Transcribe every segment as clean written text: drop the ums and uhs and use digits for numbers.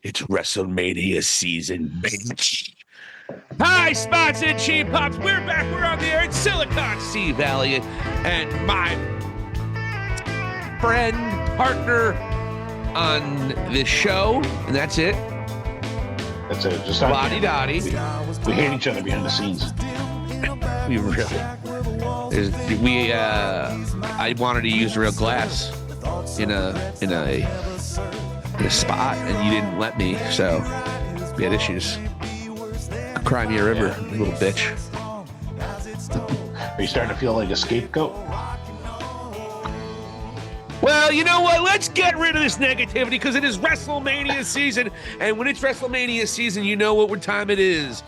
It's Wrestlemania season, bitch. Hi, spots and cheap pops. We're back. We're on the air in Silicon Sea Valley. And my friend, partner on this show, and that's it. That's it. Just Lottie Dottie. We hate each other behind the scenes. We really. I wanted to use real glass in a spot, and you didn't let me, so we had issues. Cry me a river, you little bitch. Are you starting to feel like a scapegoat? Well, you know what? Let's get rid of this negativity because it is Wrestlemania season, and when it's Wrestlemania season, you know what time it is.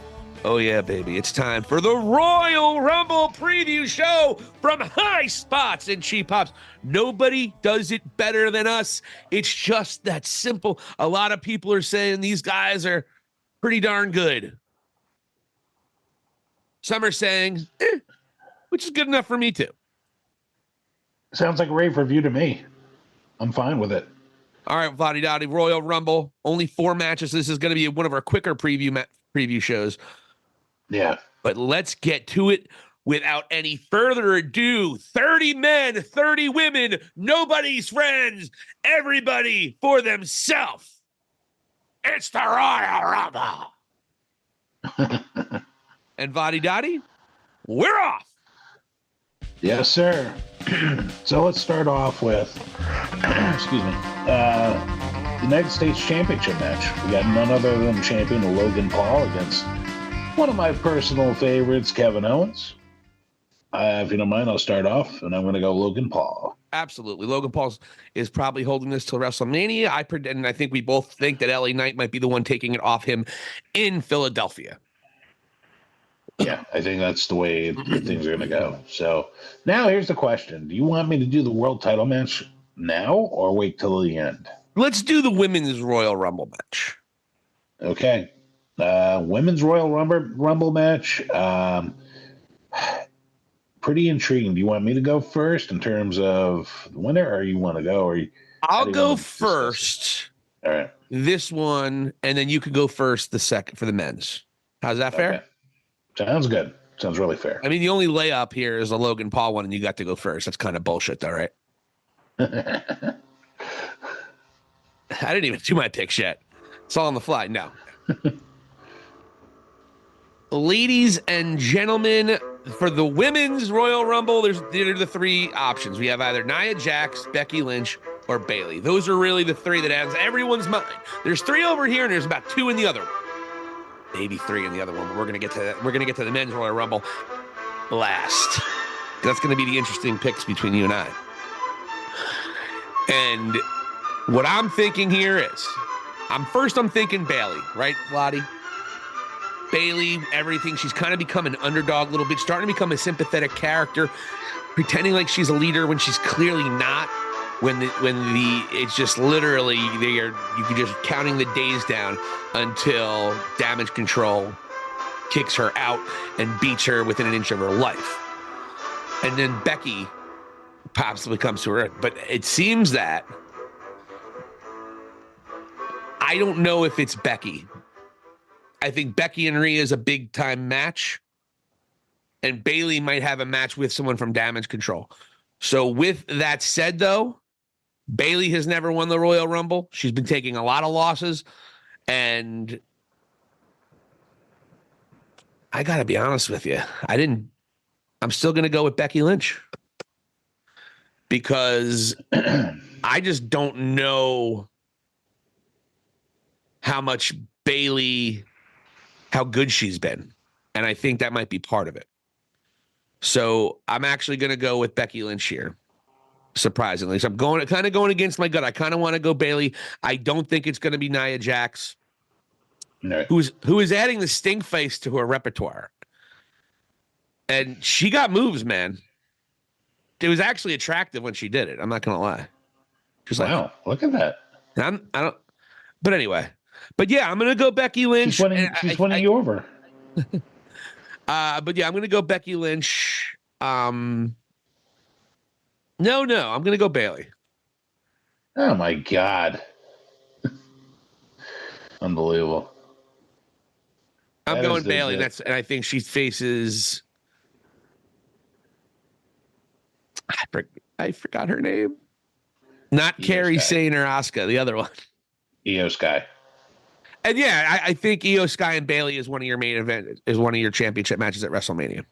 Oh yeah, baby, it's time for the Royal Rumble preview show from High Spots and Cheap Pops. Nobody does it better than us. It's just that simple. A lot of people are saying these guys are pretty darn good. Some are saying, which is good enough for me too. Sounds like a rave review to me. I'm fine with it. All right, Valli Dottie, Royal Rumble, only 4 matches. This is going to be one of our quicker preview shows. Yeah. But let's get to it without any further ado. 30 men, 30 women, nobody's friends, everybody for themselves. It's the Royal Rumble. And Valli Dottie, we're off. Yes, sir. So let's start off with, excuse me, the United States Championship match. We got none other than champion Logan Paul against one of my personal favorites, Kevin Owens. If you don't mind, I'll start off, and I'm going to go Logan Paul. Absolutely. Logan Paul is probably holding this till WrestleMania. I think we both think that LA Knight might be the one taking it off him in Philadelphia. Yeah, I think that's the way things are going to go. So now here's the question. Do you want me to do the world title match now or wait till the end? Let's do the Women's Royal Rumble match. Okay. Women's Royal Rumble match. Pretty intriguing. Do you want me to go first in terms of the winner, or you want to go? I'll go first. All right. This one, and then you could go first the second for the men's. How's that fair? Okay. Sounds good. Sounds really fair. I mean, the only layup here is the Logan Paul one, and you got to go first. That's kind of bullshit, though, right? I didn't even do my picks yet. It's all on the fly. No. Ladies and gentlemen, for the Women's Royal Rumble, there are the 3 options. We have either Nia Jax, Becky Lynch, or Bayley. Those are really the 3 that ends everyone's mind. There's 3 over here, and there's about 2 in the other one. Maybe 3 in the other one, but we're gonna get to that. We're gonna get to the Men's Royal Rumble last. That's gonna be the interesting picks between you and I. And what I'm thinking here is, I'm thinking Bayley, right, Lottie? Bayley, everything. She's kind of become an underdog a little bit, starting to become a sympathetic character, pretending like she's a leader when she's clearly not. It's just literally you can just counting the days down until Damage Control kicks her out and beats her within an inch of her life. And then Becky possibly comes to her. But it seems that I don't know if it's Becky. I think Becky and Rhea is a big time match. And Bayley might have a match with someone from Damage Control. So with that said, though, Bayley has never won the Royal Rumble. She's been taking a lot of losses. And I got to be honest with you. I'm still going to go with Becky Lynch. Because I just don't know how much Bayley, how good she's been. And I think that might be part of it. So I'm actually going to go with Becky Lynch here. Surprisingly. So I'm kind of going against my gut. I kind of want to go Bayley. I don't think it's going to be Nia Jax, No. who is adding the stink face to her repertoire. And she got moves, man. It was actually attractive when she did it. I'm not going to lie. Just wow, look at that. But anyway. But yeah, I'm going to go Becky Lynch. She's winning you over. But yeah, I'm going to go Becky Lynch. No, I'm going to go Bayley. Oh my God. Unbelievable. I'm That going is Bailey. And I think she faces. I forgot her name. Not Carrie Sane or Asuka, the other one. Io Sky. And yeah, I think Io Sky and Bailey is one of your main event, is one of your championship matches at WrestleMania.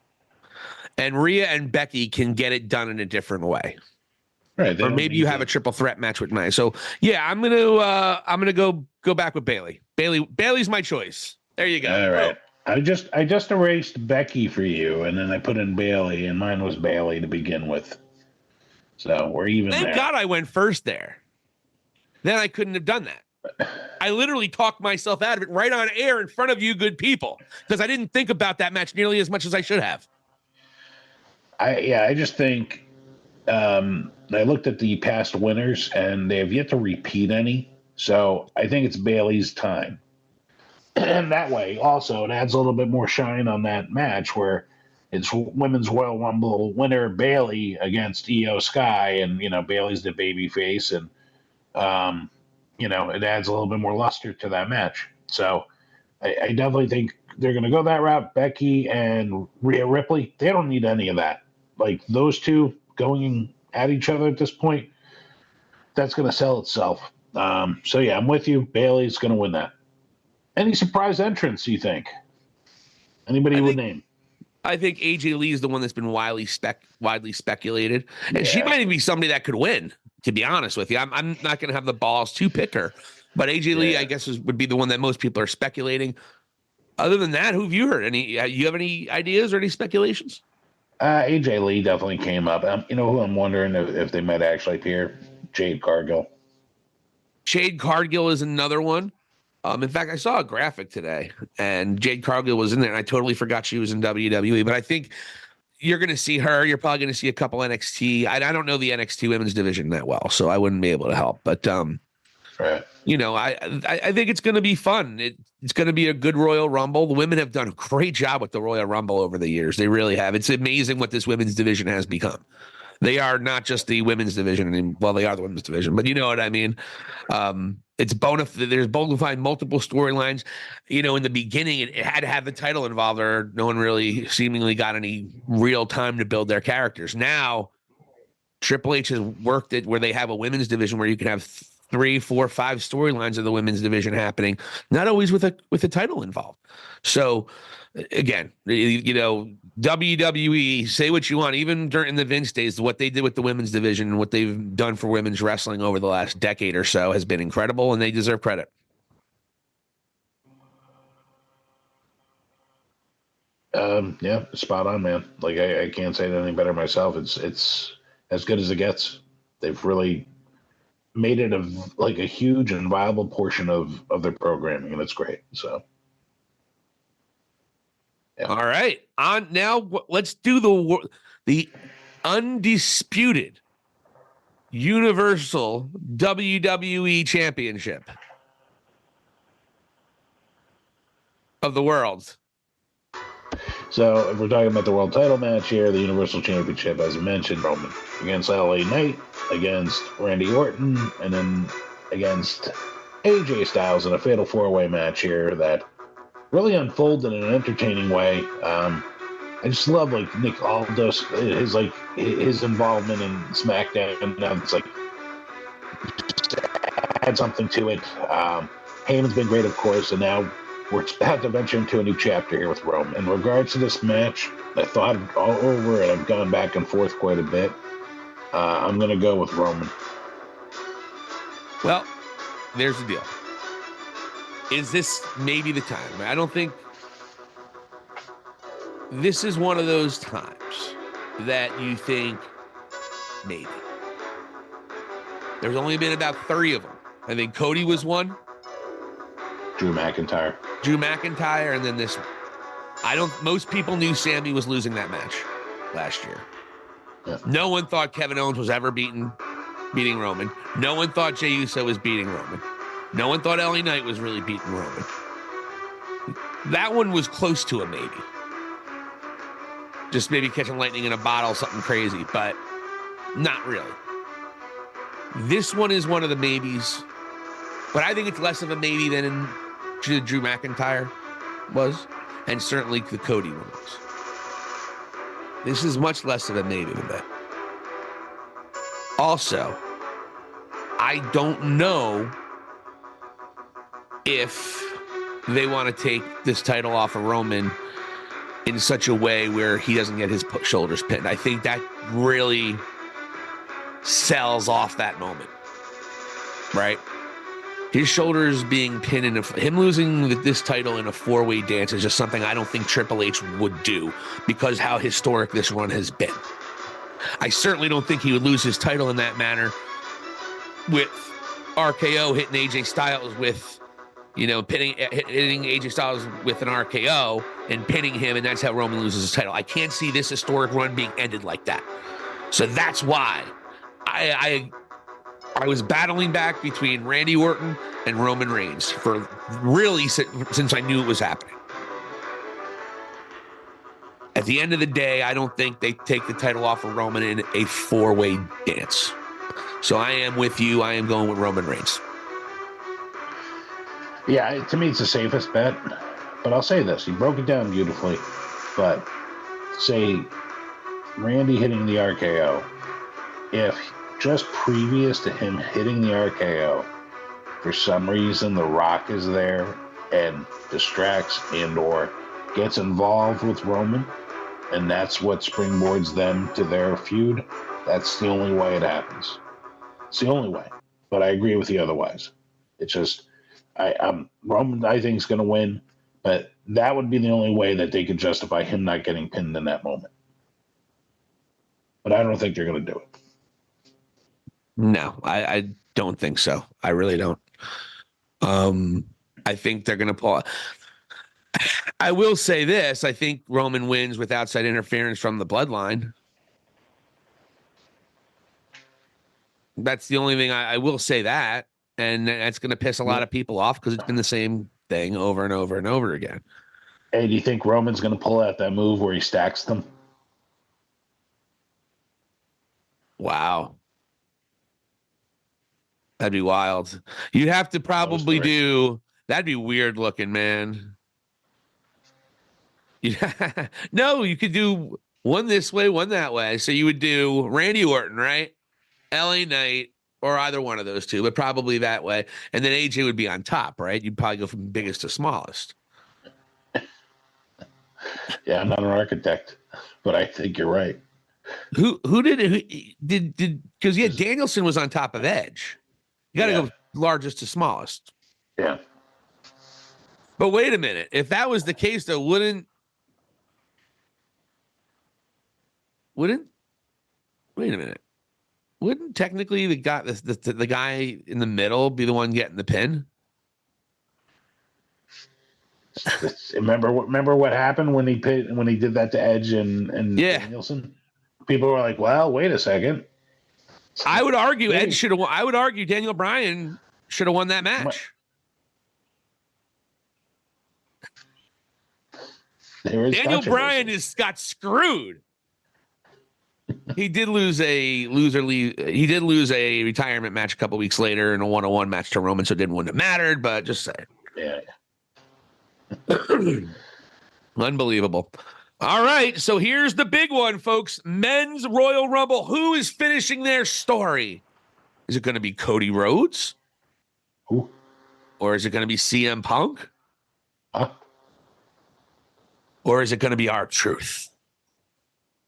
And Rhea and Becky can get it done in a different way. Right. Or maybe you have a triple threat match with Nia. So yeah, I'm gonna go back with Bailey. Bailey's my choice. There you go. All right. I just erased Becky for you, and then I put in Bailey, and mine was Bailey to begin with. So we're even Thank there. God I went first there. Then I couldn't have done that. I literally talked myself out of it right on air in front of you good people because I didn't think about that match nearly as much as I should have. I just think I looked at the past winners, and they have yet to repeat any. So I think it's Bailey's time. And that way, also, it adds a little bit more shine on that match where it's Women's Royal Rumble winner Bailey against Io Sky, and, Bailey's the baby face, and, it adds a little bit more luster to that match. So I definitely think they're going to go that route. Becky and Rhea Ripley, they don't need any of that. Like, those two going at each other at this point, that's going to sell itself. So, yeah, I'm with you. Bailey's going to win that. Any surprise entrants, you think? Anybody you would name? I think AJ Lee is the one that's been widely speculated. And she might even be somebody that could win, to be honest with you. I'm not going to have the balls to pick her. But AJ Lee, I guess, would be the one that most people are speculating. Other than that, who have you heard? You have any ideas or any speculations? AJ Lee definitely came up. You know who I'm wondering if they might actually appear? Jade Cargill. Jade Cargill is another one. In fact, I saw a graphic today, and Jade Cargill was in there, and I totally forgot she was in WWE. But I think you're going to see her. You're probably going to see a couple NXT. I don't know the NXT women's division that well, so I wouldn't be able to help. But right. I think it's going to be fun. It's going to be a good Royal Rumble. The women have done a great job with the Royal Rumble over the years. They really have. It's amazing what this women's division has become. They are not just the women's division. Well, they are the women's division, but you know what I mean. It's there's bona fide multiple storylines. In the beginning, it had to have the title involved, or no one really seemingly got any real time to build their characters. Now, Triple H has worked it where they have a women's division where you can have 3, 4, 5 storylines of the women's division happening, not always with a title involved. So, again, WWE, say what you want, even during the Vince days, what they did with the women's division and what they've done for women's wrestling over the last decade or so has been incredible, and they deserve credit. Yeah, spot on, man. Like, I can't say it any better myself. It's as good as it gets. They've really made it a huge and viable portion of their programming, and it's great. So. Yeah. All right. On now, let's do the undisputed Universal WWE Championship of the world. So, if we're talking about the world title match here, the Universal Championship, as I mentioned, Roman against LA Knight, against Randy Orton, and then against AJ Styles in a fatal 4-way match here that really unfolded in an entertaining way. I just love Nick Aldis, his involvement in SmackDown, and it's just add something to it. Heyman's been great, of course, and now we're about to venture into a new chapter here with Rome. In regards to this match, I thought all over it. I've gone back and forth quite a bit. I'm going to go with Roman. Well, there's the deal. Is this maybe the time? I don't think this is one of those times that you think maybe. There's only been about 3 of them. I think Cody was one. Drew McIntyre, and then this one. Most people knew Sammy was losing that match last year. Yeah. No one thought Kevin Owens was ever beating Roman. No one thought Jey Uso was beating Roman. No one thought LA Knight was really beating Roman. That one was close to a maybe. Just maybe catching lightning in a bottle, something crazy, but not really. This one is one of the maybes, but I think it's less of a maybe than the Drew McIntyre was, and certainly the Cody one was. This is much less of a maybe than that. Also, I don't know if they want to take this title off of Roman in such a way where he doesn't get his shoulders pinned. I think that really sells off that moment, right? His shoulders being pinned in him losing this title in a four-way dance is just something I don't think Triple H would do because how historic this run has been. I certainly don't think he would lose his title in that manner with RKO hitting AJ Styles with, hitting AJ Styles with an RKO and pinning him, and that's how Roman loses his title. I can't see this historic run being ended like that. So that's why I was battling back between Randy Orton and Roman Reigns for really since I knew it was happening. At the end of the day, I don't think they take the title off of Roman in a four-way dance. So I am with you. I am going with Roman Reigns. Yeah, to me, it's the safest bet. But I'll say this. He broke it down beautifully. But say Randy hitting the RKO, if just previous to him hitting the RKO, for some reason The Rock is there and distracts and or gets involved with Roman, and that's what springboards them to their feud, that's the only way it happens. It's the only way. But I agree with you otherwise. It's just, Roman, I think, is going to win, but that would be the only way that they could justify him not getting pinned in that moment. But I don't think they're going to do it. No, I don't think so. I really don't. I think they're going to pull. I will say this. I think Roman wins with outside interference from the bloodline. That's the only thing I will say that. And that's going to piss a lot of people off because it's been the same thing over and over and over again. Hey, do you think Roman's going to pull out that move where he stacks them? Wow. That'd be wild. You'd have to probably do, that'd be weird looking, man. Yeah. No, you could do one this way, one that way. So you would do Randy Orton, right? LA Knight, or either one of those two, but probably that way. And then AJ would be on top, right? You'd probably go from biggest to smallest. Yeah, I'm not an architect, but I think you're right. Who did because yeah, Danielson was on top of Edge. You got to go largest to smallest. Yeah. But wait a minute. If that was the case, though, wouldn't wait a minute. Wouldn't technically the guy in the middle be the one getting the pin? Remember what happened when he did that to Edge and Danielson? People were like, "Well, wait a second." I would argue Edge should have won. I would argue Daniel Bryan should have won that match. Daniel Bryan got screwed. He did lose a retirement match a couple weeks later in a 1-on-1 match to Roman, so it wouldn't have mattered, but just saying. Yeah. Unbelievable. All right, so here's the big one, folks. Men's Royal Rumble. Who is finishing their story? Is it going to be Cody Rhodes? Who? Or is it going to be CM Punk? Huh? Or is it going to be R-Truth?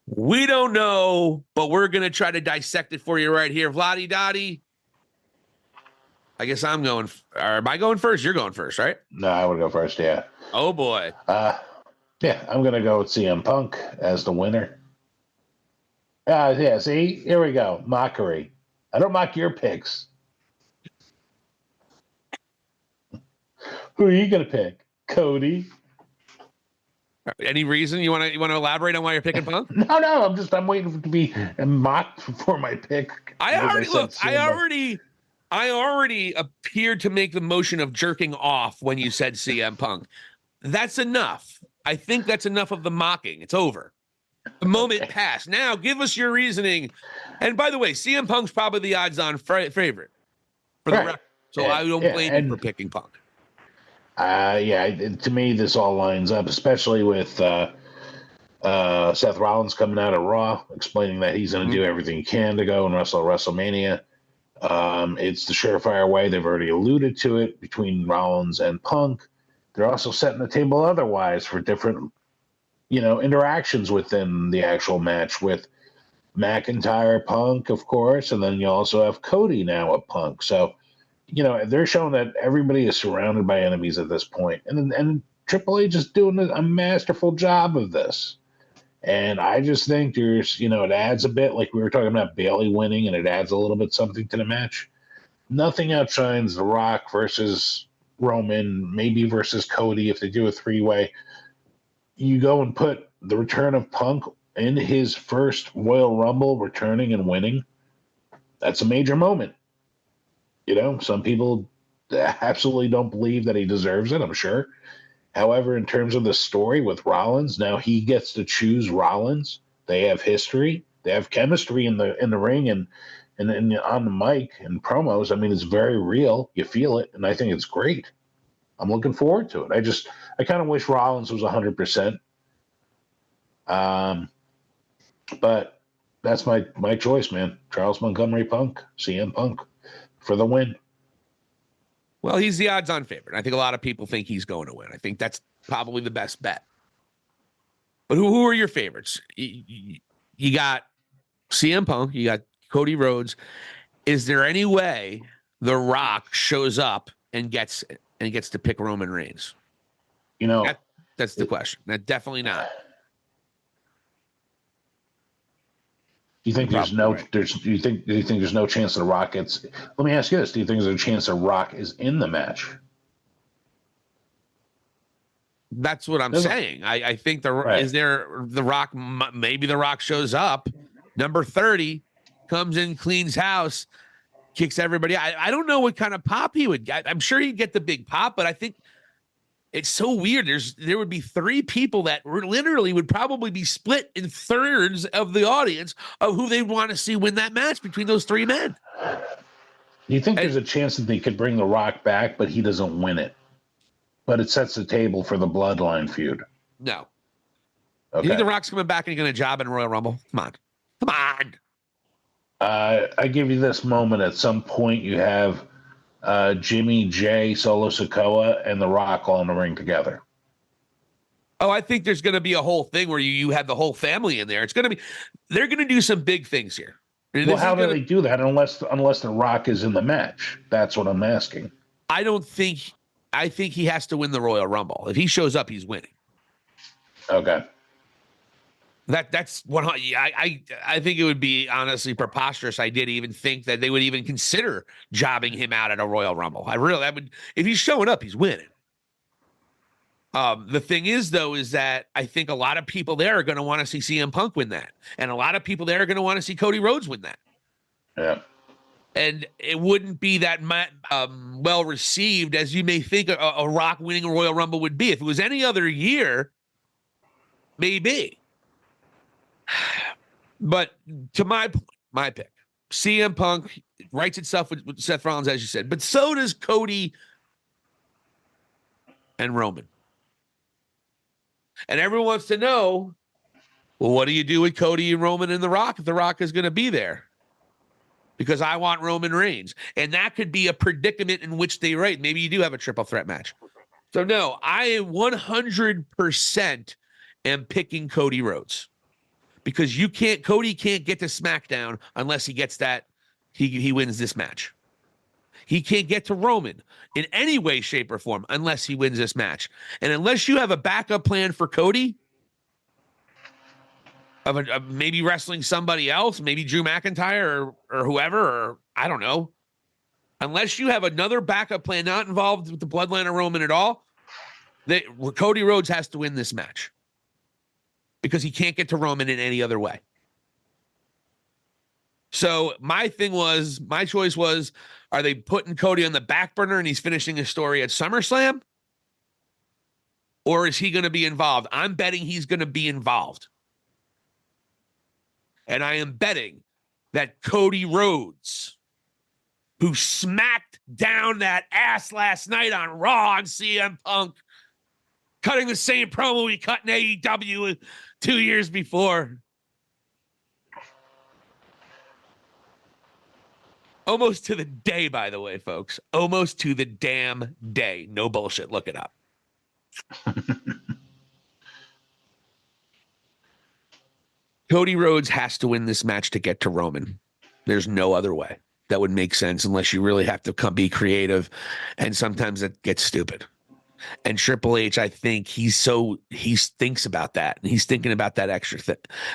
We don't know, but we're going to try to dissect it for you right here. Vladi Dottie. I guess I'm going. Or am I going first? You're going first, right? No, I would go first, yeah. Oh, boy. Yeah, I'm going to go with CM Punk as the winner. Yeah, see? Here we go. Mockery. I don't mock your picks. Who are you going to pick? Cody? Any reason you want to elaborate on why you're picking Punk? No. I'm waiting to be mocked for my pick. I already appeared to make the motion of jerking off when you said CM Punk. That's enough. I think that's enough of the mocking. It's over. The moment passed. Now give us your reasoning. And by the way, CM Punk's probably the odds-on favorite for the record. So I don't blame you for picking Punk. To me, this all lines up, especially with Seth Rollins coming out of Raw, explaining that he's going to do everything he can to go and wrestle WrestleMania. It's the surefire way. They've already alluded to it between Rollins and Punk. They're also setting the table otherwise for different, interactions within the actual match with McIntyre, Punk, of course, and then you also have Cody now at Punk. So, they're showing that everybody is surrounded by enemies at this point, and Triple H is doing a masterful job of this. And I just think there's, it adds a bit, like we were talking about Bayley winning, and it adds a little bit something to the match. Nothing outshines The Rock versus Roman, maybe versus Cody if they do a three-way. You go and put the return of Punk in his first Royal Rumble, returning and winning. That's a major moment. Some people absolutely don't believe that he deserves it, I'm sure. However, in terms of the story with Rollins, now he gets to choose Rollins. They have history. They have chemistry in the ring and on the mic and promos. I mean, it's very real. You feel it, and I think it's great. I'm looking forward to it. I kind of wish Rollins was 100%. But that's my choice, man. Charles Montgomery Punk, CM Punk, for the win. Well, he's the odds-on favorite. I think a lot of people think he's going to win. I think that's probably the best bet. But who are your favorites? You got CM Punk. You got Cody Rhodes. Is there any way The Rock shows up and gets to pick Roman Reigns? That's the question. Definitely not. Do you think there's no chance that Rock gets? Let me ask you this: do you think there's a chance that Rock is in the match? That's what I'm saying. I think is there The Rock? Maybe The Rock shows up, number 30, comes in, cleans house, kicks everybody. I don't know what kind of pop he would get. I'm sure he'd get the big pop, but I think it's so weird. There would be 3 people that literally would probably be split in thirds of the audience of who they want to see win that match between those 3 men. Do you think there's a chance that they could bring The Rock back, but he doesn't win it? But it sets the table for the Bloodline feud. No. Okay. You think The Rock's coming back and going to job in Royal Rumble? Come on. I give you this moment. At some point, you have Jimmy, Jay, Solo Sikoa, and The Rock all in the ring together. Oh, I think there's going to be a whole thing where you have the whole family in there. They're going to do some big things here. Well, how do they do that unless The Rock is in the match? That's what I'm asking. I think he has to win the Royal Rumble. If he shows up, he's winning. Okay. That's what I think it would be honestly preposterous. I did even think that they would even consider jobbing him out at a Royal Rumble. If he's showing up, he's winning. The thing is, though, is that I think a lot of people there are going to want to see CM Punk win that, and a lot of people there are going to want to see Cody Rhodes win that. Yeah. And it wouldn't be that well received as you may think a Rock winning a Royal Rumble would be. If it was any other year, maybe. But to my pick, CM Punk writes itself with Seth Rollins, as you said, but so does Cody and Roman. And everyone wants to know, well, what do you do with Cody and Roman and The Rock if The Rock is going to be there? Because I want Roman Reigns. And that could be a predicament in which they write. Maybe you do have a triple threat match. So no, I 100% am picking Cody Rhodes. Because Cody can't get to SmackDown unless he gets that, he wins this match. He can't get to Roman in any way, shape, or form unless he wins this match. And unless you have a backup plan for Cody, of maybe wrestling somebody else, maybe Drew McIntyre or whoever, or I don't know. Unless you have another backup plan not involved with the bloodline of Roman at all, Cody Rhodes has to win this match. Because he can't get to Roman in any other way. So my choice was, are they putting Cody on the back burner and he's finishing his story at SummerSlam? Or is he going to be involved? I'm betting he's going to be involved. And I am betting that Cody Rhodes who smacked down that ass last night on Raw on CM Punk, cutting the same promo he cut in AEW 2 years before. Almost to the day, by the way, folks. Almost to the damn day. No bullshit. Look it up. Cody Rhodes has to win this match to get to Roman. There's no other way. That would make sense unless you really have to be creative, and sometimes it gets stupid. And Triple H, I think he thinks about that, and he's thinking about that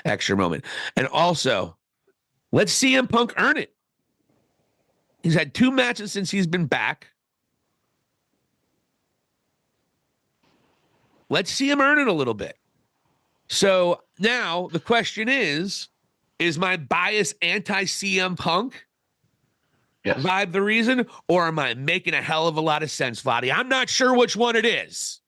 extra moment. And also, let's CM Punk earn it. He's had 2 matches since he's been back. Let's see him earn it a little bit. So now the question is my bias anti-CM Punk vibe the reason, or am I making a hell of a lot of sense, Valli? I'm not sure which one it is,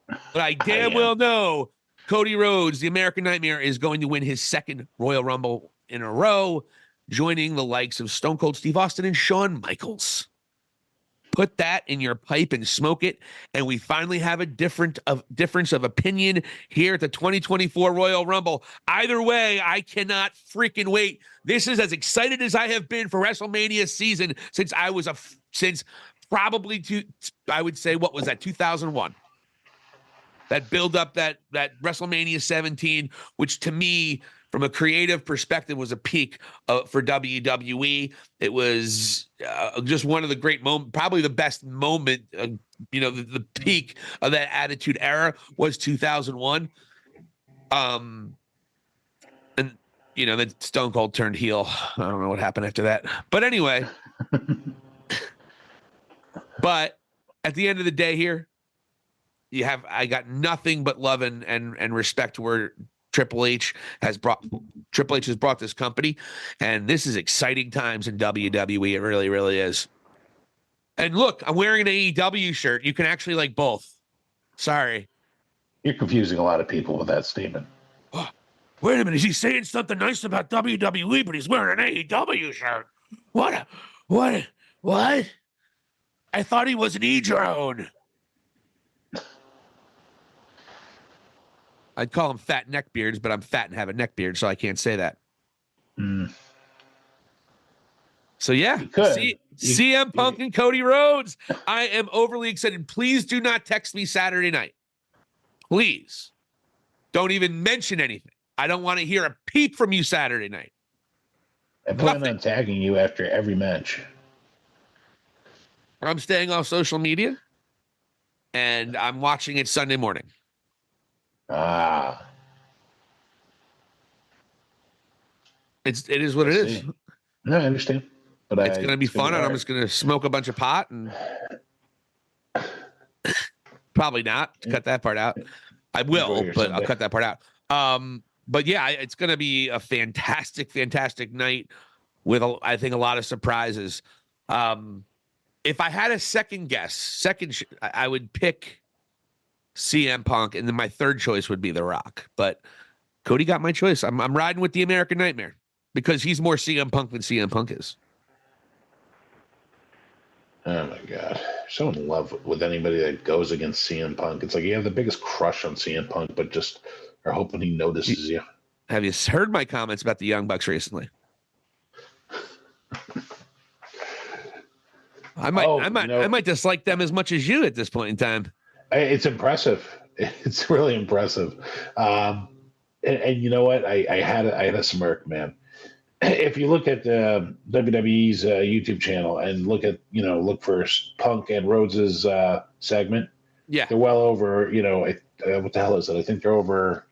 but I damn well know Cody Rhodes, the American Nightmare, is going to win his 2nd Royal Rumble in a row, joining the likes of Stone Cold Steve Austin and Shawn Michaels. Put that in your pipe and smoke it, and we finally have a difference of opinion here at the 2024 Royal Rumble. Either way, I cannot freaking wait. This is as excited as I have been for WrestleMania season since probably I would say, what was that, 2001? That build up that WrestleMania 17, which to me, from a creative perspective, was a peak for WWE. It was just one of the great moments, probably the best moment, the peak of that Attitude Era was 2001. And, then Stone Cold turned heel. I don't know what happened after that. But anyway, but at the end of the day here, I got nothing but love and respect where Triple H has brought this company, and this is exciting times in WWE. It really, really is. And look, I'm wearing an AEW shirt. You can actually like both. Sorry. You're confusing a lot of people with that statement. Oh, wait a minute. He's saying something nice about WWE, but he's wearing an AEW shirt. What? I thought he was an E-drone. I'd call them fat neckbeards, but I'm fat and have a neckbeard, so I can't say that. So, yeah, CM Punk and Cody Rhodes. I am overly excited. Please do not text me Saturday night. Please. Don't even mention anything. I don't want to hear a peep from you Saturday night. I plan on tagging you after every match. I'm staying off social media, and I'm watching it Sunday morning. It is what it is. No, I understand. But it's going to be fun, and I'm just going to smoke a bunch of pot and probably not cut that part out. I will, but I'll cut that part out. But yeah, it's going to be a fantastic, fantastic night with, I think, a lot of surprises. If I had a second guess, I would pick CM Punk, and then my third choice would be The Rock. But Cody got my choice. I'm riding with the American Nightmare because he's more CM Punk than CM Punk is. Oh my God. So in love with anybody that goes against CM Punk. It's like you have the biggest crush on CM Punk, but just are hoping he notices you. Have you heard my comments about the Young Bucks recently? I might dislike them as much as you at this point in time. It's impressive. It's really impressive. And you know what? I had a smirk, man. If you look at WWE's YouTube channel and look for Punk and Rhodes's segment, yeah, they're well over, what the hell is it? I think they're over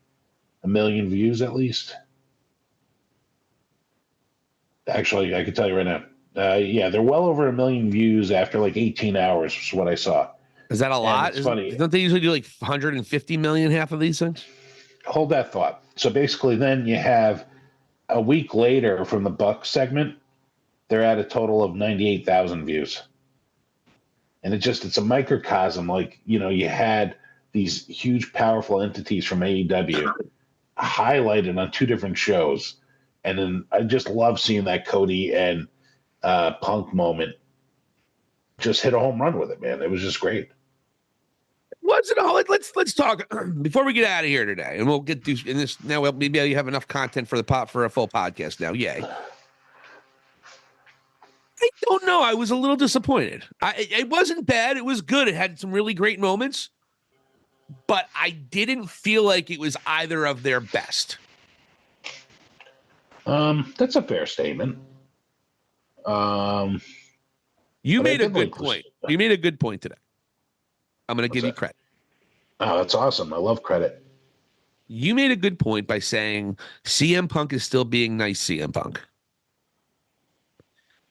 1 million views at least. Actually, I can tell you right now. They're well over 1 million views after like 18 hours is what I saw. Is that a lot? It's funny. Don't they usually do like 150 million, half of these things? Hold that thought. So basically then you have a week later from the Bucks segment, they're at a total of 98,000 views. And it's a microcosm. Like, you had these huge, powerful entities from AEW highlighted on 2 different shows. And then I just love seeing that Cody and Punk moment just hit a home run with it, man. It was just great. Wasn't all. Let's talk before we get out of here today, and we'll get through in this now. Well, maybe you have enough content for for a full podcast now. Yay! I don't know. I was a little disappointed. It wasn't bad. It was good. It had some really great moments, but I didn't feel like it was either of their best. That's a fair statement. You made a good point. You made a good point today. I'm going to give you credit. Oh, that's awesome. I love credit. You made a good point by saying CM Punk is still being nice, CM Punk.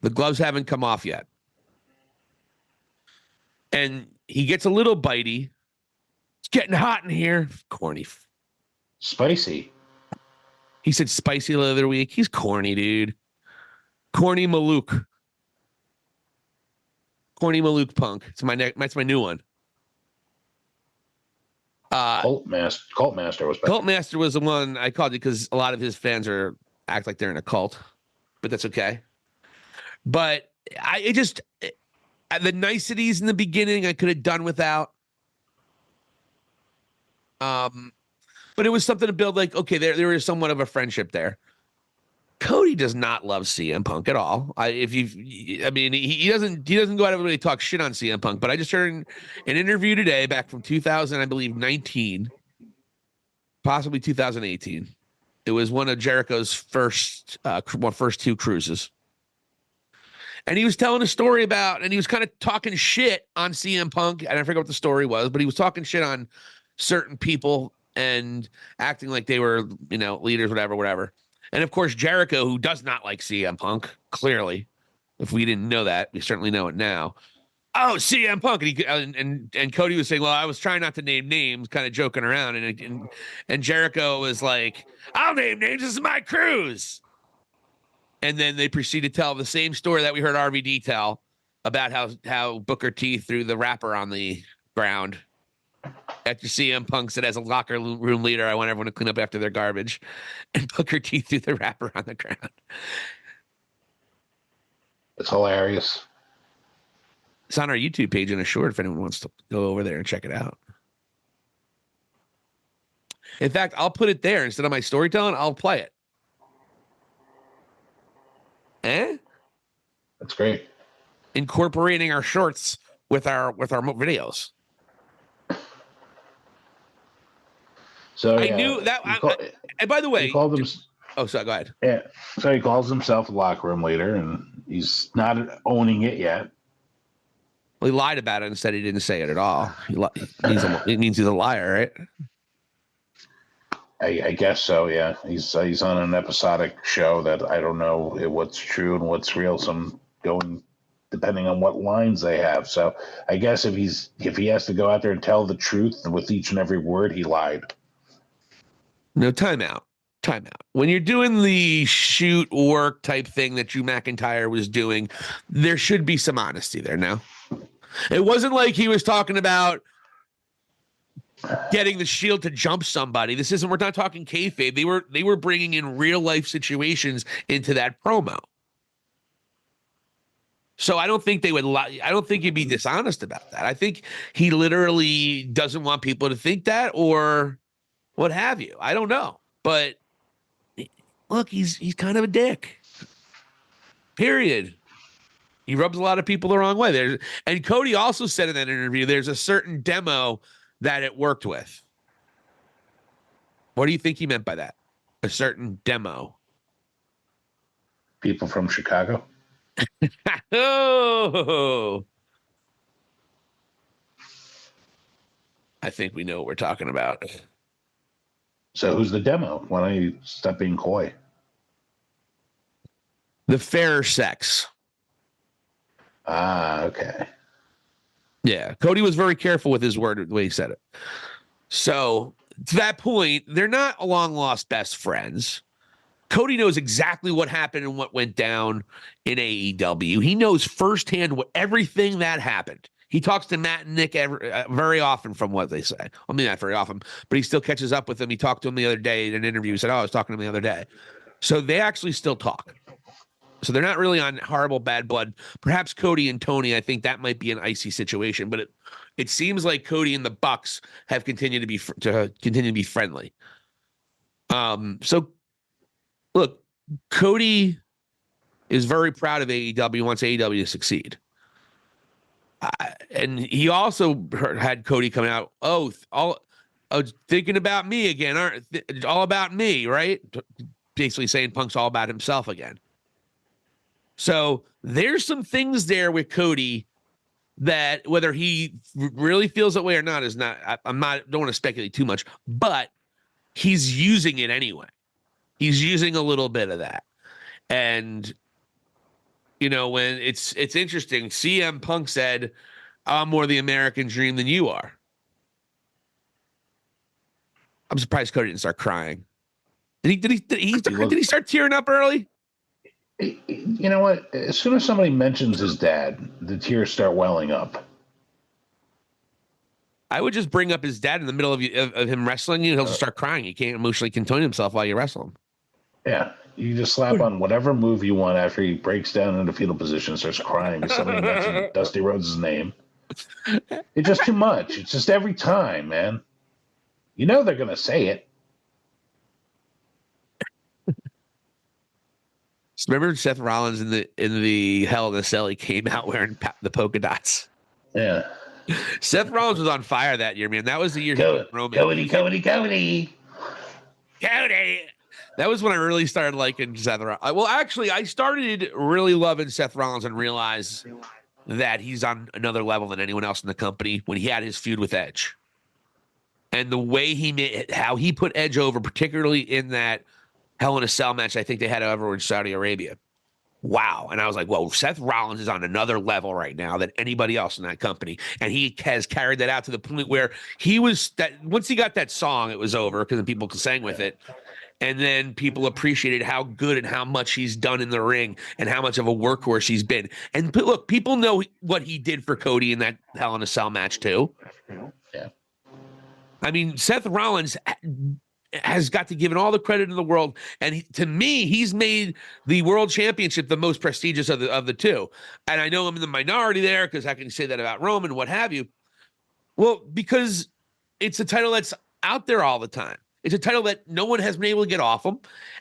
The gloves haven't come off yet. And he gets a little bitey. It's getting hot in here. Corny. Spicy. He said spicy the other week. He's corny, dude. Corny Malouk. Corny Malouk Punk. That's my new one. Cult Master was better. Cult Master was the one I called it because a lot of his fans act like they're in a cult, but that's okay. But the niceties in the beginning I could have done without. But it was something to build. Like, okay, there is somewhat of a friendship there. Cody does not love CM Punk at all. He doesn't go out of really talk shit on CM Punk. But I just heard an interview today back from 2000, I believe 19, possibly 2018. It was one of Jericho's first two cruises, and he was telling a story about, and he was kind of talking shit on CM Punk. And I forget what the story was, but he was talking shit on certain people and acting like they were, leaders, whatever. And of course, Jericho, who does not like CM Punk, clearly, if we didn't know that, we certainly know it now. Oh, CM Punk, and Cody was saying, "Well, I was trying not to name names, kind of joking around," and Jericho was like, "I'll name names. This is my cruise." And then they proceed to tell the same story that we heard RVD tell about how Booker T threw the wrapper on the ground. After CM Punk said, as a locker room leader, I want everyone to clean up after their garbage. And Booker T threw the wrapper on the ground. It's hilarious. It's on our YouTube page in a short if anyone wants to go over there and check it out. In fact, I'll put it there. Instead of my storytelling, I'll play it. That's great. Incorporating our shorts with our videos. So I knew that. And by the way, he called him. Oh, sorry. Go ahead. Yeah. So he calls himself a locker room leader, and he's not owning it yet. Well, he lied about it and said he didn't say it at all. It means he's a liar, right? I guess so. Yeah. He's on an episodic show that I don't know what's true and what's real. Some going depending on what lines they have. So I guess if he has to go out there and tell the truth with each and every word, he lied. No, time out. When you're doing the shoot work type thing that Drew McIntyre was doing, there should be some honesty there now. It wasn't like he was talking about getting the Shield to jump somebody. We're not talking kayfabe. They were bringing in real life situations into that promo. So I don't think they would lie. I don't think he'd be dishonest about that. I think he literally doesn't want people to think that or what have you. I don't know. But look, he's kind of a dick. Period. He rubs a lot of people the wrong way. And Cody also said in that interview, there's a certain demo that it worked with. What do you think he meant by that? A certain demo. People from Chicago. Oh, I think we know what we're talking about. So who's the demo? Why don't you stop being coy? The fairer sex. Ah, okay. Yeah, Cody was very careful with his word, the way he said it. So to that point, they're not a long-lost best friends. Cody knows exactly what happened and what went down in AEW. He knows firsthand everything that happened. He talks to Matt and Nick very often, from what they say. I mean, not very often, but he still catches up with them. He talked to him the other day in an interview. He said, "Oh, I was talking to him the other day." So they actually still talk. So they're not really on horrible bad blood. Perhaps Cody and Tony, I think that might be an icy situation, but it seems like Cody and the Bucks have continued to be friendly. So look, Cody is very proud of AEW, wants AEW to succeed. And he also had Cody coming out, thinking about me again, all about me, right? Basically saying Punk's all about himself again. So there's some things there with Cody that whether he really feels that way or not is not, don't want to speculate too much, but he's using it anyway. He's using a little bit of that. And, when it's interesting, CM Punk said, I'm more the American dream than you are. I'm surprised Cody didn't start crying. Did he start tearing up early? You know what? As soon as somebody mentions his dad, the tears start welling up. I would just bring up his dad in the middle of him wrestling you. He'll just start crying. He can't emotionally contain himself while you wrestle him. Yeah. You just slap on whatever move you want after he breaks down into fetal position and starts crying because somebody mentioned Dusty Rhodes' name. It's just too much. It's just every time, man. You know they're going to say it. Remember Seth Rollins in the Hell in a Cell, he came out wearing the polka dots. Yeah. Seth Rollins was on fire that year, man. That was the year he beat Roman. Cody. That was when I really started liking Seth Rollins. Well, actually, I started really loving Seth Rollins and realized that he's on another level than anyone else in the company when he had his feud with Edge. And the way how he put Edge over, particularly in that Hell in a Cell match I think they had over in Saudi Arabia. Wow. And I was like, whoa, Seth Rollins is on another level right now than anybody else in that company. And he has carried that out to the point where once he got that song, it was over because people sang with it. And then people appreciated how good and how much he's done in the ring and how much of a workhorse he's been. And look, people know what he did for Cody in that Hell in a Cell match too. Yeah. I mean, Seth Rollins has got to give it all the credit in the world. And to me, he's made the world championship the most prestigious of the two. And I know I'm in the minority there because I can say that about Roman, what have you. Well, because it's a title that's out there all the time. It's a title that no one has been able to get off him.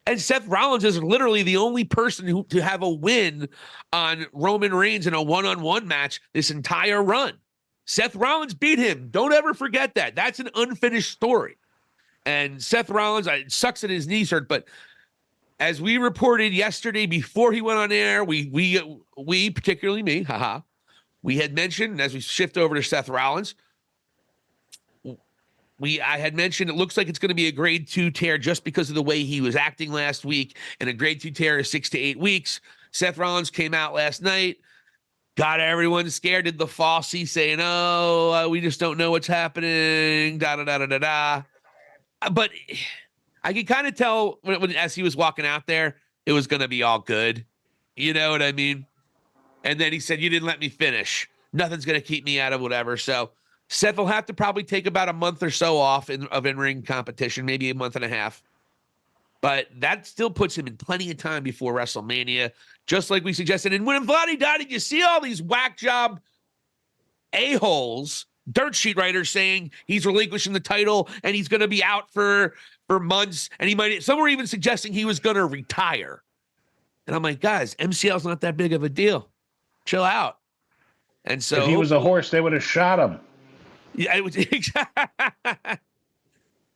And Seth Rollins is literally the only person to have a win on Roman Reigns in a one-on-one match this entire run. Seth Rollins beat him. Don't ever forget that. That's an unfinished story. And Seth Rollins, it sucks that his knees hurt, but as we reported yesterday before he went on air, we particularly me, we had mentioned, as we shift over to Seth Rollins, I had mentioned it looks like it's going to be a grade 2 tear just because of the way he was acting last week, and a grade 2 tear is 6 to 8 weeks. Seth Rollins came out last night, got everyone scared, did the falsie saying, we just don't know what's happening, da-da-da-da-da-da. But I could kind of tell when as he was walking out there, it was going to be all good. You know what I mean? And then he said, you didn't let me finish. Nothing's going to keep me out of whatever. So Seth will have to probably take about a month or so off of in-ring competition, maybe a month and a half. But that still puts him in plenty of time before WrestleMania, just like we suggested. And when Valli died, you see all these whack job a-holes, dirt sheet writers saying he's relinquishing the title and he's going to be out for months. And some were even suggesting he was going to retire. And I'm like, guys, MCL's not that big of a deal. Chill out. And so if he was a horse, they would have shot him. Yeah, it was.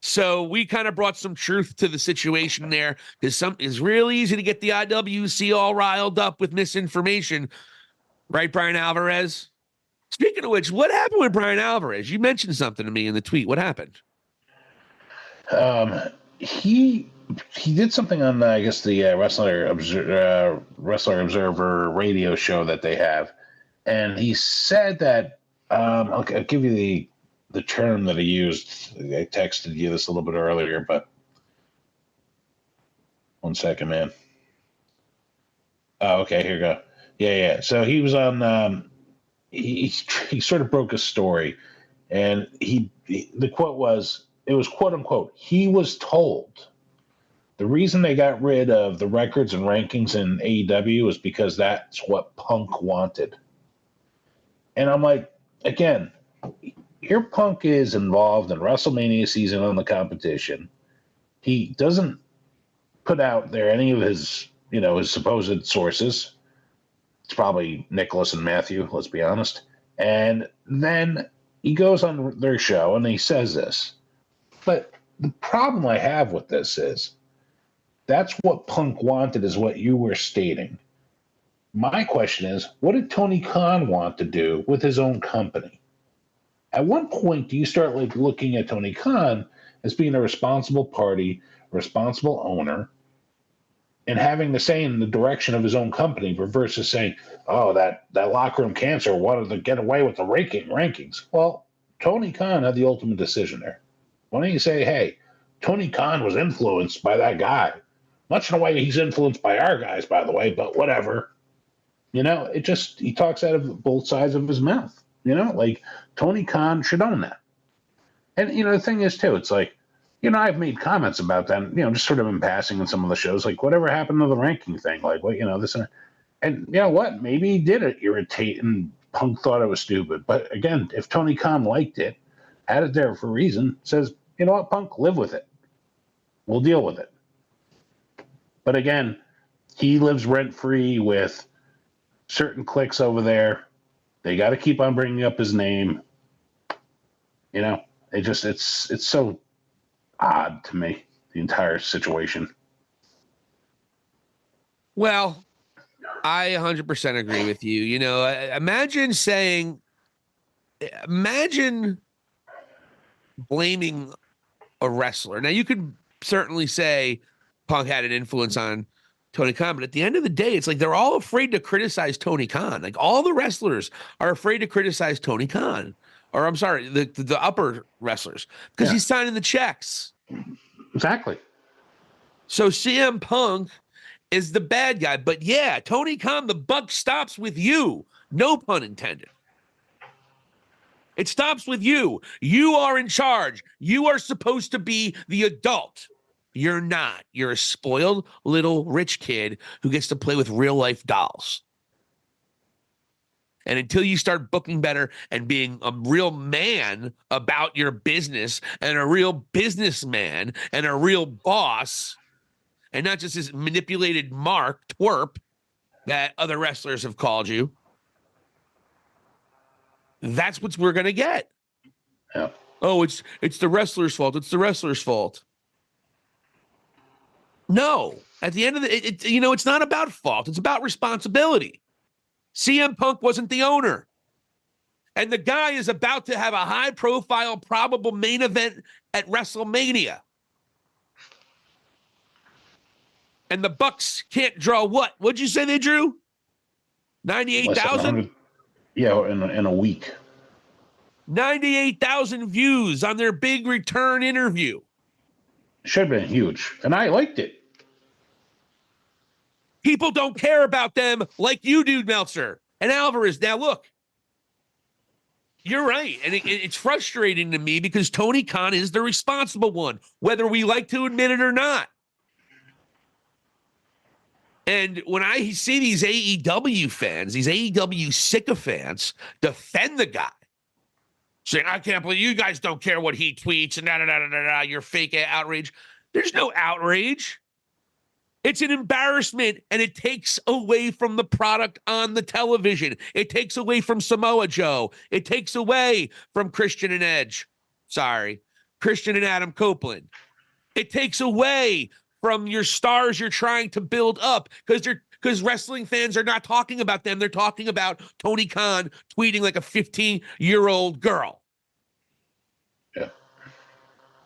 So we kind of brought some truth to the situation there because it's really easy to get the IWC all riled up with misinformation. Right, Brian Alvarez? Speaking of which, what happened with Brian Alvarez? You mentioned something to me in the tweet. What happened? He did something on, I guess, the Wrestler Observer radio show that they have. And he said that, I'll give you the term that he used. I texted you this a little bit earlier, but 1 second, man. Oh, okay, here we go. Yeah. So he was on, he sort of broke a story, and the quote was, it was quote unquote, he was told the The reason they got rid of the records and rankings in AEW is because that's what Punk wanted. And I'm like, again, here Punk is involved in WrestleMania season on the competition. He doesn't put out there any of his, his supposed sources. It's probably Nicholas and Matthew, let's be honest. And then he goes on their show and he says this. But the problem I have with this is that's what Punk wanted, is what you were stating. My question is, what did Tony Khan want to do with his own company? At what point do you start looking at Tony Khan as being a responsible party, responsible owner, and having the say in the direction of his own company versus saying, oh, that locker room cancer wanted to get away with the rankings? Well, Tony Khan had the ultimate decision there. Why don't you say, hey, Tony Khan was influenced by that guy? Much in a way he's influenced by our guys, by the way, but whatever. He talks out of both sides of his mouth. Tony Khan should own that. And, the thing is, too, it's like, I've made comments about that, just sort of in passing in some of the shows, like whatever happened to the ranking thing, like, this and you know what? Maybe he did it irritate and Punk thought it was stupid. But again, if Tony Khan liked it, had it there for a reason, says, you know what, Punk, live with it. We'll deal with it. But again, he lives rent-free with certain cliques over there. They got to keep on bringing up his name. It's so odd to me, the entire situation. Well, I 100% agree with you. Imagine blaming a wrestler. Now, you could certainly say Punk had an influence on Tony Khan, but at the end of the day, it's like they're all afraid to criticize Tony Khan. Like, all the wrestlers are afraid to criticize Tony Khan. Or I'm sorry, the upper wrestlers, because he's signing the checks. Exactly. So CM Punk is the bad guy. But yeah, Tony Khan, the buck stops with you. No pun intended. It stops with you. You are in charge. You are supposed to be the adult. You're not. You're a spoiled little rich kid who gets to play with real life dolls. And until you start booking better and being a real man about your business and a real businessman and a real boss, and not just this manipulated mark, twerp, that other wrestlers have called you, that's what we're going to get. Yeah. Oh, it's the wrestler's fault. It's the wrestler's fault. No. At the end of it's not about fault. It's about responsibility. CM Punk wasn't the owner. And the guy is about to have a high-profile, probable main event at WrestleMania. And the Bucks can't draw what? What'd you say they drew? 98,000? Yeah, in a week. 98,000 views on their big return interview. Should have been huge. And I liked it. People don't care about them like you do, Meltzer and Alvarez. Now, look, you're right. And it's frustrating to me because Tony Khan is the responsible one, whether we like to admit it or not. And when I see these AEW fans, these AEW sycophants defend the guy, saying, I can't believe you guys don't care what he tweets and you're fake outrage. There's no outrage. It's an embarrassment, and it takes away from the product on the television. It takes away from Samoa Joe. It takes away from Christian and Edge. Sorry, Christian and Adam Copeland. It takes away from your stars you're trying to build up because wrestling fans are not talking about them. They're talking about Tony Khan tweeting like a 15-year-old girl. Yeah.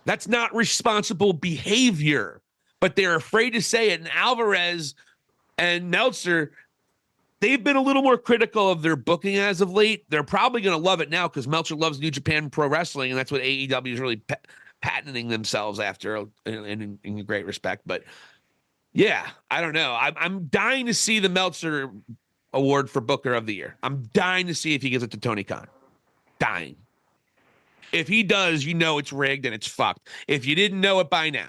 That's not responsible behavior. But they're afraid to say it. And Alvarez and Meltzer, they've been a little more critical of their booking as of late. They're probably going to love it now because Meltzer loves New Japan Pro Wrestling, and that's what AEW is really patenting themselves after in great respect. But, yeah, I don't know. I'm dying to see the Meltzer Award for Booker of the Year. I'm dying to see if he gives it to Tony Khan. Dying. If he does, it's rigged and it's fucked. If you didn't know it by now.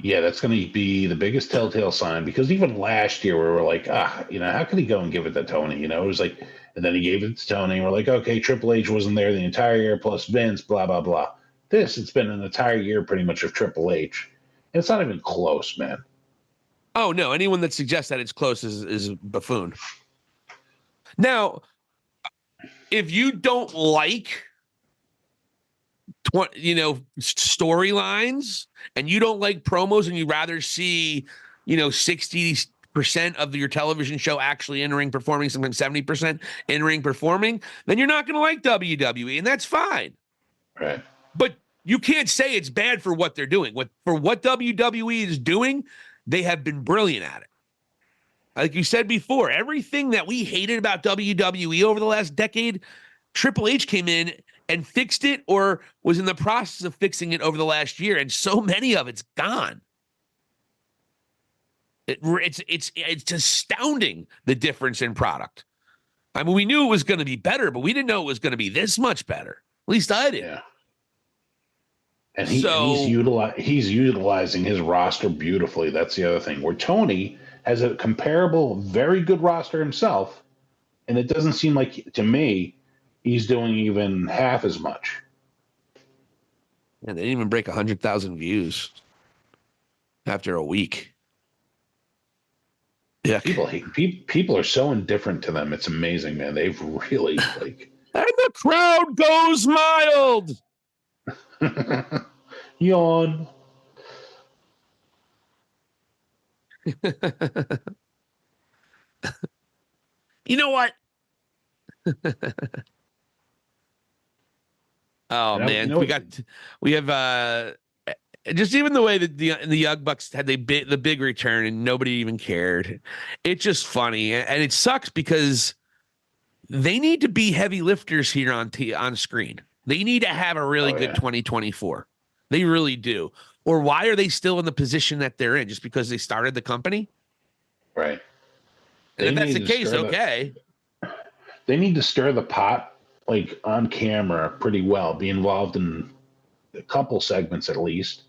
Yeah, that's going to be the biggest telltale sign because even last year we were like, how could he go and give it to Tony? It was like, and then he gave it to Tony. And we're like, okay, Triple H wasn't there the entire year, plus Vince, blah, blah, blah. It's been an entire year pretty much of Triple H. And it's not even close, man. Oh, no. Anyone that suggests that it's close is a buffoon. Now, if you don't like storylines and you don't like promos and you rather see 60% of your television show actually in ring performing, sometimes 70% in ring performing, then you're not going to like WWE, and that's fine. Right. But you can't say it's bad for what they're doing. For what WWE is doing, they have been brilliant at it. Like you said before, everything that we hated about WWE over the last decade, Triple H came in and fixed it or was in the process of fixing it over the last year, and so many of it's gone. It's astounding, the difference in product. I mean, we knew it was going to be better, but we didn't know it was going to be this much better. At least I did. Yeah. And he's utilizing his roster beautifully. That's the other thing. Where Tony has a comparable, very good roster himself, and it doesn't seem like, to me, he's doing even half as much. And they didn't even break 100,000 views after a week. Yeah, people are so indifferent to them. It's amazing, man. They've really like. And the crowd goes mild. Yawn. You know what? Oh man, we have just even the way that the Young Bucks had the big return and nobody even cared. It's just funny, and it sucks because they need to be heavy lifters here on screen. They need to have a really good 2024. They really do. Or why are they still in the position that they're in? Just because they started the company? Right. And if that's the case, okay. They need to stir the pot, like, on camera pretty well, be involved in a couple segments at least.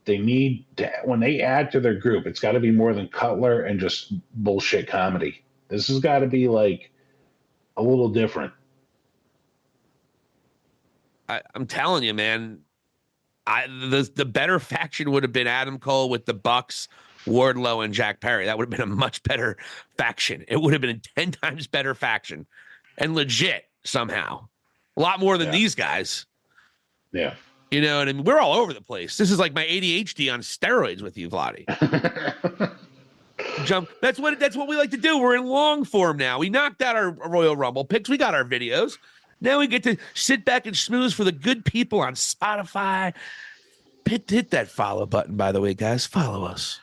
They need to, when they add to their group, it's got to be more than Cutler and just bullshit comedy. This has got to be, like, a little different. I'm telling you, man, the better faction would have been Adam Cole with the Bucks, Wardlow, and Jack Perry. That would have been a much better faction. It would have been a 10 times better faction and legit somehow. A lot more than these guys. Yeah. You know, and I mean, we're all over the place. This is like my ADHD on steroids with you, Vladi. Jump. That's what we like to do. We're in long form now. We knocked out our Royal Rumble picks. We got our videos. Now we get to sit back and snooze for the good people on Spotify. Hit that follow button, by the way, guys. Follow us.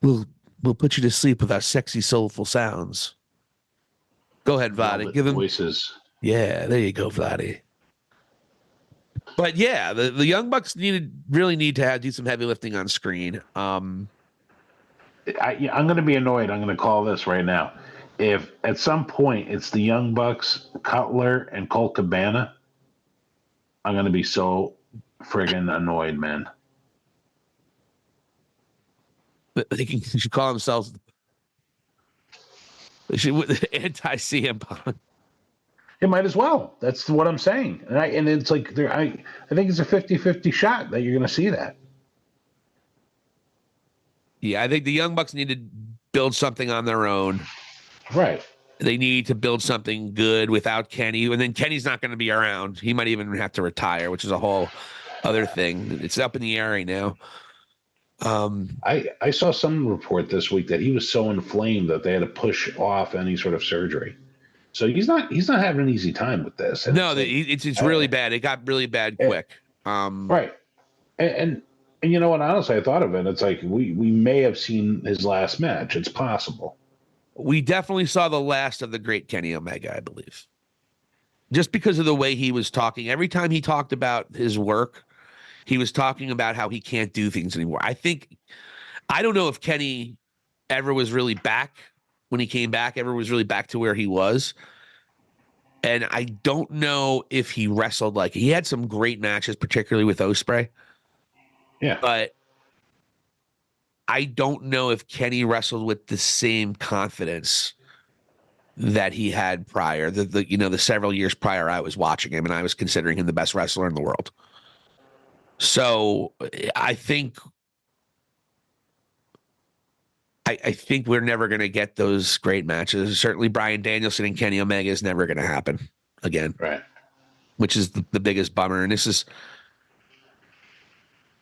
We'll put you to sleep with our sexy, soulful sounds. Go ahead, Vladi. Give them voices. Yeah, there you go, Vladi. But yeah, the Young Bucks really need to do some heavy lifting on screen. I'm going to be annoyed. I'm going to call this right now. If at some point it's the Young Bucks, Cutler, and Colt Cabana, I'm going to be so friggin' annoyed, man. They should call themselves. They should anti-CM Punk. It might as well. That's what I'm saying. And it's like I think it's a 50-50 shot that you're going to see that. Yeah, I think the Young Bucks need to build something on their own. Right. They need to build something good without Kenny, and then Kenny's not going to be around. He might even have to retire, which is a whole other thing. It's up in the air right now. I saw some report this week that he was so inflamed that they had to push off any sort of surgery. So he's not having an easy time with this. And no, it's really bad. It got really bad quick. Right. And you know what? Honestly, I thought of it. It's like we may have seen his last match. It's possible. We definitely saw the last of the great Kenny Omega, I believe. Just because of the way he was talking. Every time he talked about his work, he was talking about how he can't do things anymore. I don't know if Kenny ever was really back when he came back, ever was really back to where he was. And I don't know if he wrestled he had some great matches, particularly with Ospreay. Yeah. But I don't know if Kenny wrestled with the same confidence that he had prior, the several years prior I was watching him and I was considering him the best wrestler in the world. So I think we're never going to get those great matches. Certainly Bryan Danielson and Kenny Omega is never going to happen again. Right. Which is the biggest bummer. And this is,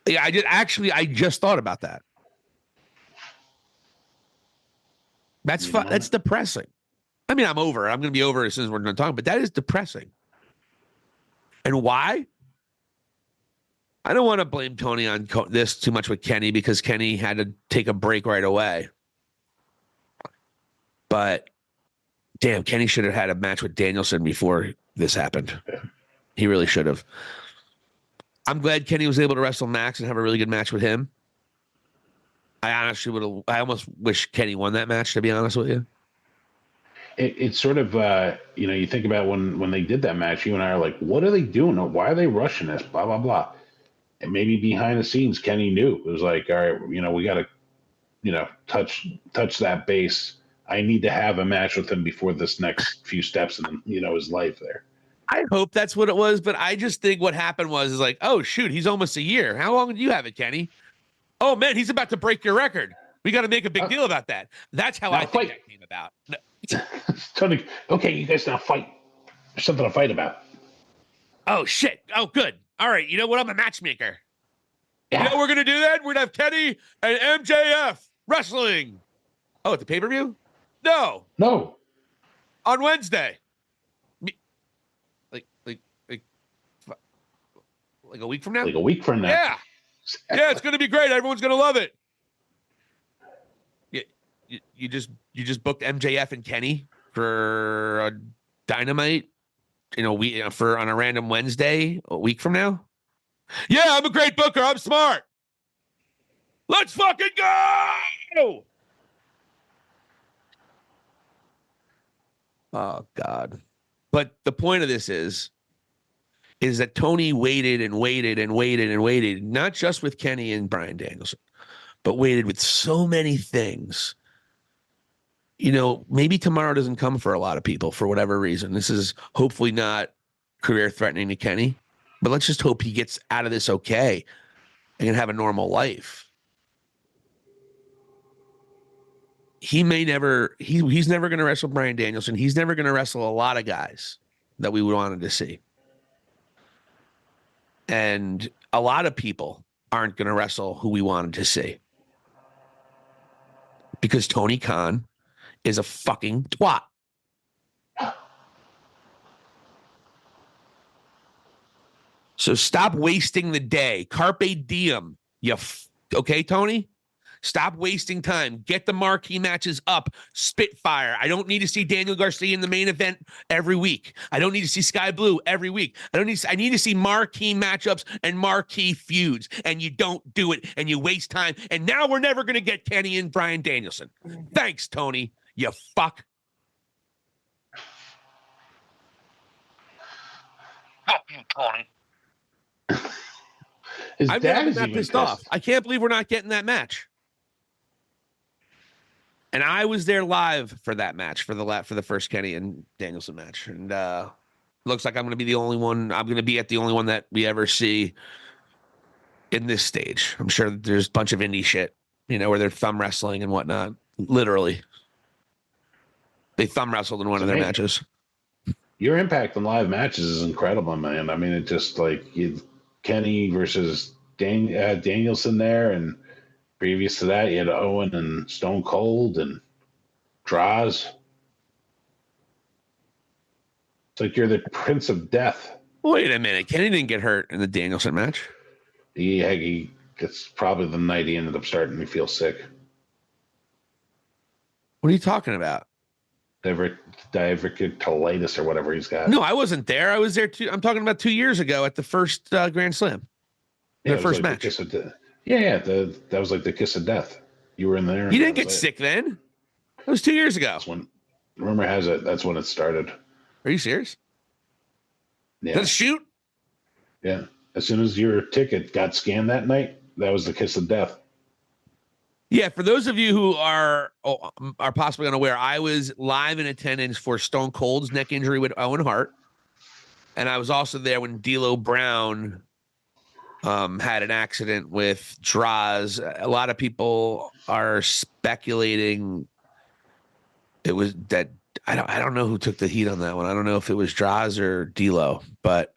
yeah, I just thought about that. That's fun. That's depressing. I mean, I'm over it. I'm going to be over it as soon as we're done talking, but that is depressing. And why? I don't want to blame Tony on this too much with Kenny because Kenny had to take a break right away. But damn, Kenny should have had a match with Danielson before this happened. Yeah. He really should have. I'm glad Kenny was able to wrestle Max and have a really good match with him. I honestly would have. I almost wish Kenny won that match, to be honest with you. It's sort of, you think about when they did that match, you and I are like, what are they doing? Why are they rushing this? Blah, blah, blah. And maybe behind the scenes, Kenny knew. It was like, all right, we got to, touch that base. I need to have a match with him before this next few steps in, his life there. I hope that's what it was, but I just think what happened is like, oh, shoot, he's almost a year. How long do you have it, Kenny? Oh, man, he's about to break your record. We got to make a big deal about that. That's how I think that came about. No. Tony, okay, you guys now fight. There's something to fight about. Oh, shit. Oh, good. All right, you know what? I'm a matchmaker. Yeah. You know we're going to do that? We're going to have Kenny and MJF wrestling. Oh, at the pay-per-view? No. On Wednesday. Like a week from now? Like a week from now. Yeah. Yeah, it's going to be great. Everyone's going to love it. You just booked MJF and Kenny for a Dynamite, on a random Wednesday a week from now. Yeah, I'm a great booker. I'm smart. Let's fucking go. Oh God. But the point of this is that Tony waited and waited and waited and waited, not just with Kenny and Bryan Danielson, but waited with so many things. Maybe tomorrow doesn't come for a lot of people for whatever reason. This is hopefully not career threatening to Kenny, but let's just hope he gets out of this okay and can have a normal life. He's never going to wrestle Bryan Danielson. He's never going to wrestle a lot of guys that we wanted to see. And a lot of people aren't going to wrestle who we wanted to see. Because Tony Khan is a fucking twat. So stop wasting the day. Carpe diem. Okay, Tony? Stop wasting time. Get the marquee matches up. Spitfire. I don't need to see Daniel Garcia in the main event every week. I don't need to see Sky Blue every week. I need to see marquee matchups and marquee feuds. And you don't do it, and you waste time. And now we're never going to get Kenny and Bryan Danielson. Thanks, Tony. You fuck. Fuck you, Tony. I'm not pissed off. I can't believe we're not getting that match. And I was there live for that match, for the first Kenny and Danielson match. And looks like I'm going to be the only one. I'm going to be at the only one that we ever see in this stage. I'm sure there's a bunch of indie shit, where they're thumb wrestling and whatnot. Literally. They thumb wrestled in one of their matches. Your impact on live matches is incredible, man. I mean, it just like Kenny versus Danielson there, and previous to that, you had Owen and Stone Cold and Draws. It's like you're the Prince of Death. Wait a minute. Kenny didn't get hurt in the Danielson match. It's probably the night he ended up starting to feel sick. What are you talking about? Diverticulitis or whatever he's got. No, I wasn't there. I was there too. I'm talking about 2 years ago at the first Grand Slam. The first match. That was like the kiss of death. You were in there. You didn't get sick then. That was 2 years ago. That's when, rumor has it, that's when it started. Are you serious? Yeah. Let's shoot. Yeah. As soon as your ticket got scanned that night, that was the kiss of death. Yeah, for those of you who are possibly unaware, I was live in attendance for Stone Cold's neck injury with Owen Hart, and I was also there when D'Lo Brown had an accident with Draws. A lot of people are speculating it was that. I don't know who took the heat on that one. I don't know if it was Draws or D'Lo, but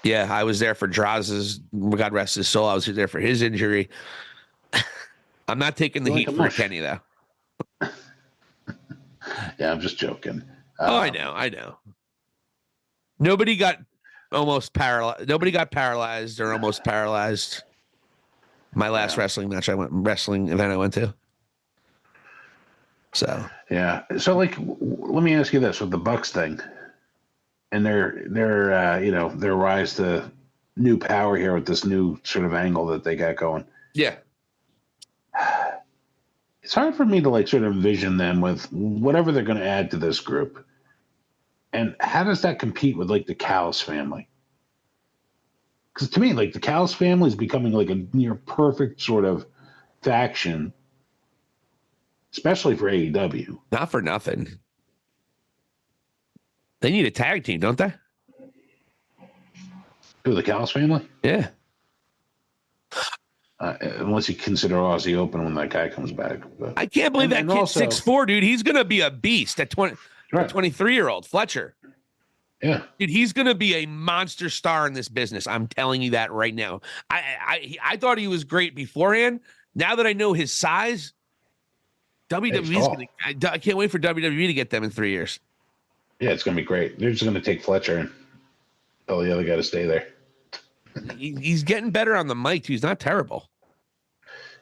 yeah, I was there for Draz's. God rest his soul. I was there for his injury. I'm not taking the heat for Kenny though. Yeah, I'm just joking. I know. Nobody got almost paralyzed. Nobody got paralyzed or almost paralyzed. My last wrestling event I went to. So yeah. So like, let me ask you this with the Bucks thing, and their their rise to new power here with this new sort of angle that they got going. Yeah. It's hard for me to like sort of envision them with whatever they're going to add to this group. And how does that compete with like the Callis family? Because to me, like the Callis family is becoming like a near perfect sort of faction, especially for AEW. Not for nothing. They need a tag team, don't they? Who, the Callis family? Yeah. Unless you consider Aussie Open when that guy comes back. But, I can't believe that kid's 6'4", dude. He's going to be a beast at 23-year-old Fletcher. Yeah. Dude, he's going to be a monster star in this business. I'm telling you that right now. I thought he was great beforehand. Now that I know his size, WWE's going to... I can't wait for WWE to get them in 3 years. Yeah, it's going to be great. They're just going to take Fletcher and tell the other guy to stay there. He's getting better on the mic, too. He's not terrible.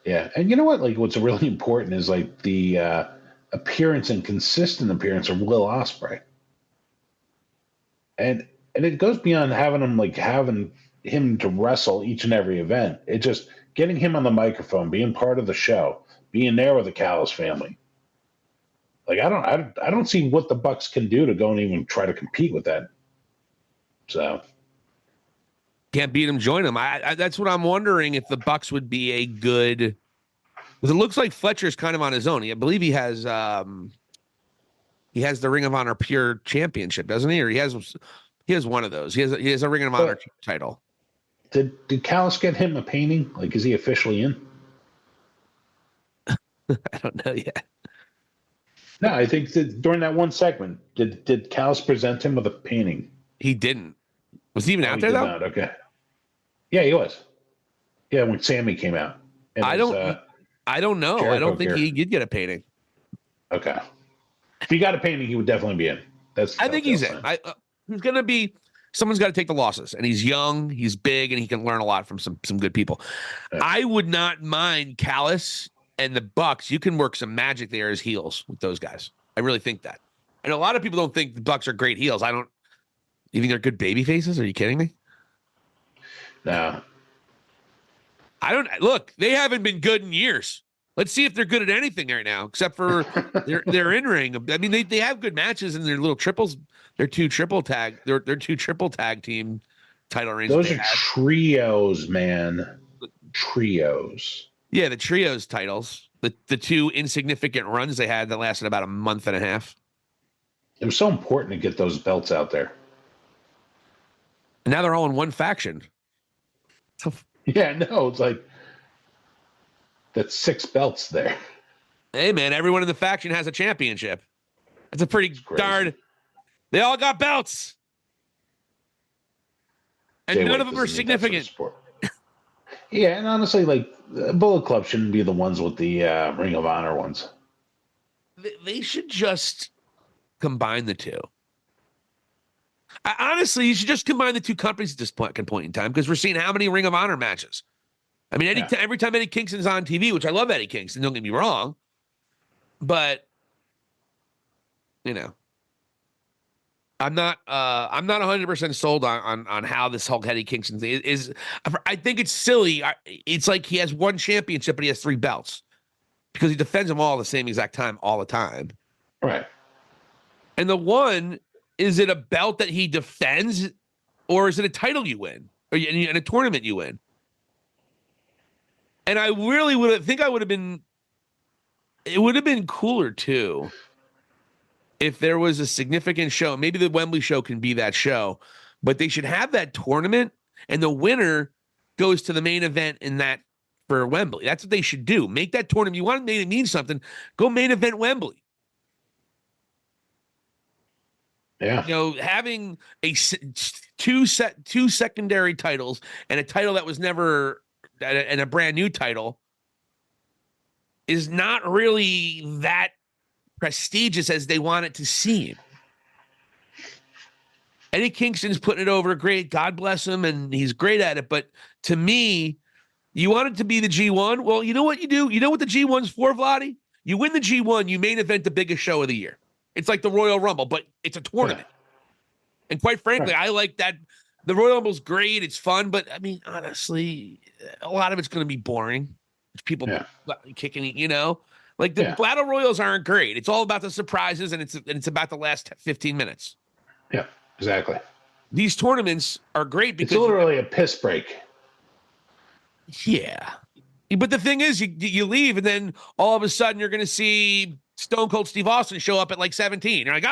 Yeah, and you know what? Like, what's really important is like the appearance and consistent appearance of Will Ospreay, and it goes beyond having him to wrestle each and every event. It just getting him on the microphone, being part of the show, being there with the Callis family. Like, I don't see what the Bucks can do to go and even try to compete with that. So. Can't beat him, join him. That's what I'm wondering, if the Bucks would be a good... Because it looks like Fletcher's kind of on his own. I believe he has the Ring of Honor Pure Championship, doesn't he? Or he has one of those. He has a Ring of Honor title. Did Callis get him a painting? Like, is he officially in? I don't know yet. No, I think that during that one segment, did Callis present him with a painting? He didn't. Was he even out there, though? Not. Okay. Yeah, he was. Yeah, when Sammy came out. I don't know. I don't think he did get a painting. Okay. If he got a painting, he would definitely be in. I think he's in. He's going to be... Someone's got to take the losses. And he's young, he's big, and he can learn a lot from some good people. Yeah. I would not mind Callis and the Bucks. You can work some magic there as heels with those guys. I really think that. And a lot of people don't think the Bucks are great heels. You think they're good baby faces? Are you kidding me? No. Look, they haven't been good in years. Let's see if they're good at anything right now, except for their in-ring. I mean, they have good matches in their little triples. They're two triple tag team title reigns. Those are trios, man. Trios. Yeah, the trios titles. The two insignificant runs they had that lasted about a month and a half. It was so important to get those belts out there. And now they're all in one faction. Yeah, no, it's like that's 6 belts there. Hey, man, everyone in the faction has a championship. That's a pretty darn... They all got belts. And none of them are significant. Yeah, and honestly, like, Bullet Club shouldn't be the ones with the Ring of Honor ones. They should just combine the two. Honestly, you should just combine the two companies at this point in time, because we're seeing how many Ring of Honor matches. I mean, every time Eddie Kingston's on TV, which I love Eddie Kingston, don't get me wrong, but I'm not 100% sold on how this whole Eddie Kingston thing is. I think it's silly. It's like he has one championship, but he has 3 belts because he defends them all at the same exact time, all the time. Right. And the one, is it a belt that he defends, or is it a title you win, or in a tournament you win? And I really would have been. It would have been cooler too if there was a significant show. Maybe the Wembley show can be that show, but they should have that tournament, and the winner goes to the main event in that for Wembley. That's what they should do. Make that tournament. You want it to mean something? Go main event Wembley. Yeah. You know, having two secondary titles and a title that was never and a brand new title is not really that prestigious as they want it to seem. Eddie Kingston's putting it over great. God bless him, and he's great at it. But to me, you want it to be the G1? Well, you know what you do? You know what the G1's for, Vladdy? You win the G1, you main event the biggest show of the year. It's like the Royal Rumble, but it's a tournament. Yeah. And quite frankly, I like that. The Royal Rumble's great. It's fun. But, I mean, honestly, a lot of it's going to be boring. People kicking, you know? Like, the Battle Royals aren't great. It's all about the surprises, and it's about the last 15 minutes. Yeah, exactly. These tournaments are great because... It's literally a piss break. Yeah. But the thing is, you leave, and then all of a sudden you're going to see Stone Cold Steve Austin show up at like 17. You're like,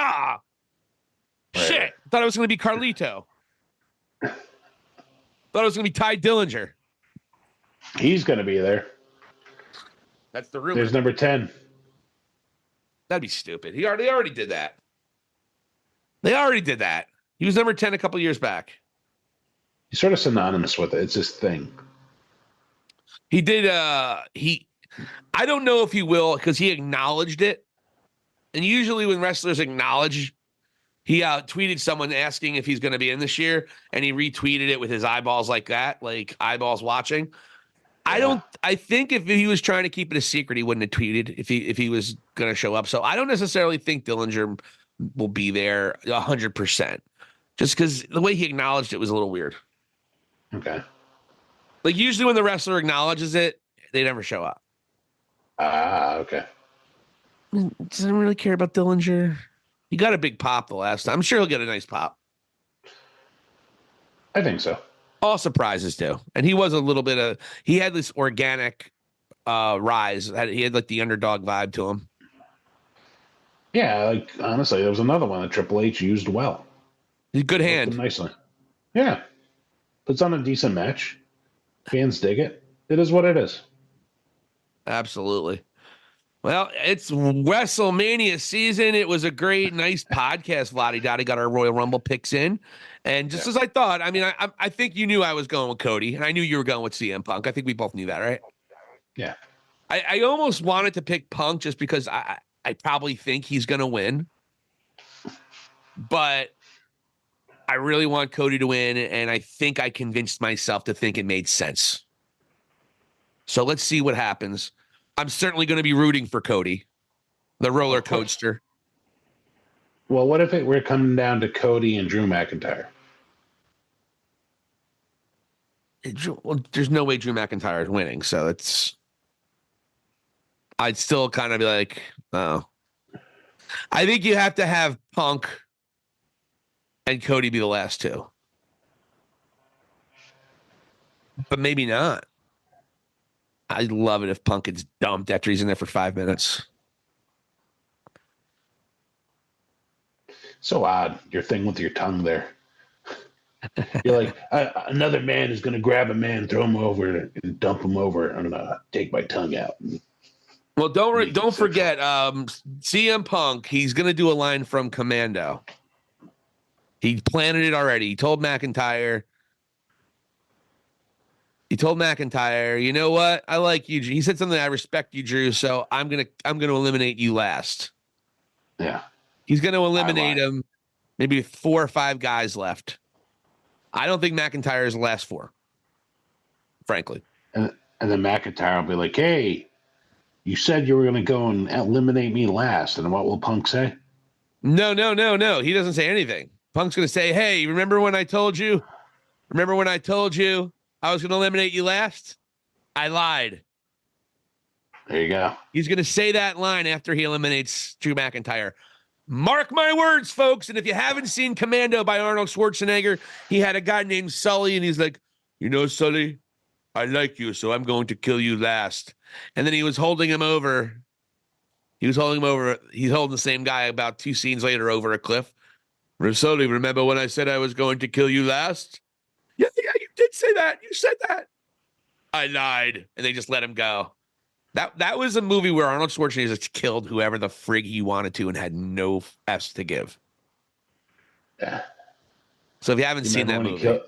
shit. I thought it was going to be Carlito. Thought it was going to be Ty Dillinger. He's going to be there. That's the rumor. There's number 10. That'd be stupid. They already did that. They already did that. He was number 10 a couple years back. He's sort of synonymous with it. It's his thing. He did. I don't know if he will, because he acknowledged it. And usually when wrestlers acknowledge, he tweeted someone asking if he's going to be in this year, and he retweeted it with his eyeballs like that, like eyeballs watching. Yeah. I think if he was trying to keep it a secret, he wouldn't have tweeted if he was going to show up. So I don't necessarily think Dillinger will be there 100%, just because the way he acknowledged it was a little weird. Okay. Like, usually when the wrestler acknowledges it, they never show up. Okay. Doesn't really care about Dillinger. He got a big pop the last time. I'm sure he'll get a nice pop. I think so. All surprises do. And he was a little bit of, he had this organic rise. He had like the underdog vibe to him. Yeah, like, honestly, there was another one that Triple H used well. He's a good hand. Nicely. Yeah. Puts on a decent match. Fans dig it. It is what it is. Absolutely. Well, it's WrestleMania season. It was a great, nice podcast. Vladdy Dottie got our Royal Rumble picks in. And just as I thought, I mean, I think you knew I was going with Cody, and I knew you were going with CM Punk. I think we both knew that, right? Yeah. I almost wanted to pick Punk just because I probably think he's going to win. But I really want Cody to win, and I think I convinced myself to think it made sense. So let's see what happens. I'm certainly going to be rooting for Cody, the roller coaster. Well, what if it were coming down to Cody and Drew McIntyre? Well, there's no way Drew McIntyre is winning, so I'd still kind of be like, oh. I think you have to have Punk and Cody be the last two. But maybe not. I'd love it if Punk gets dumped after he's in there for 5 minutes. So odd, your thing with your tongue there. You're like, another man is going to grab a man, throw him over, and dump him over. I'm going to take my tongue out. Well, don't forget, CM Punk, he's going to do a line from Commando. He planted it already. He told McIntyre, you know what? I like you. He said something, I respect you, Drew, so I'm going to eliminate you last. Yeah. He's going to eliminate him. Maybe 4 or 5 guys left. I don't think McIntyre is the last 4, frankly. And then McIntyre will be like, hey, you said you were going to go and eliminate me last. And what will Punk say? No. He doesn't say anything. Punk's going to say, hey, remember when I told you I was going to eliminate you last? I lied. There you go. He's going to say that line after he eliminates Drew McIntyre. Mark my words, folks. And if you haven't seen Commando by Arnold Schwarzenegger, he had a guy named Sully, and he's like, you know, Sully, I like you, so I'm going to kill you last. And then he was holding him over. He's holding the same guy about 2 scenes later over a cliff. Risoli, remember when I said I was going to kill you last? Yeah, you did say that. You said that. I lied. And they just let him go. That was a movie where Arnold Schwarzenegger just killed whoever the frig he wanted to and had no F's to give. Yeah. So if you haven't seen that movie. You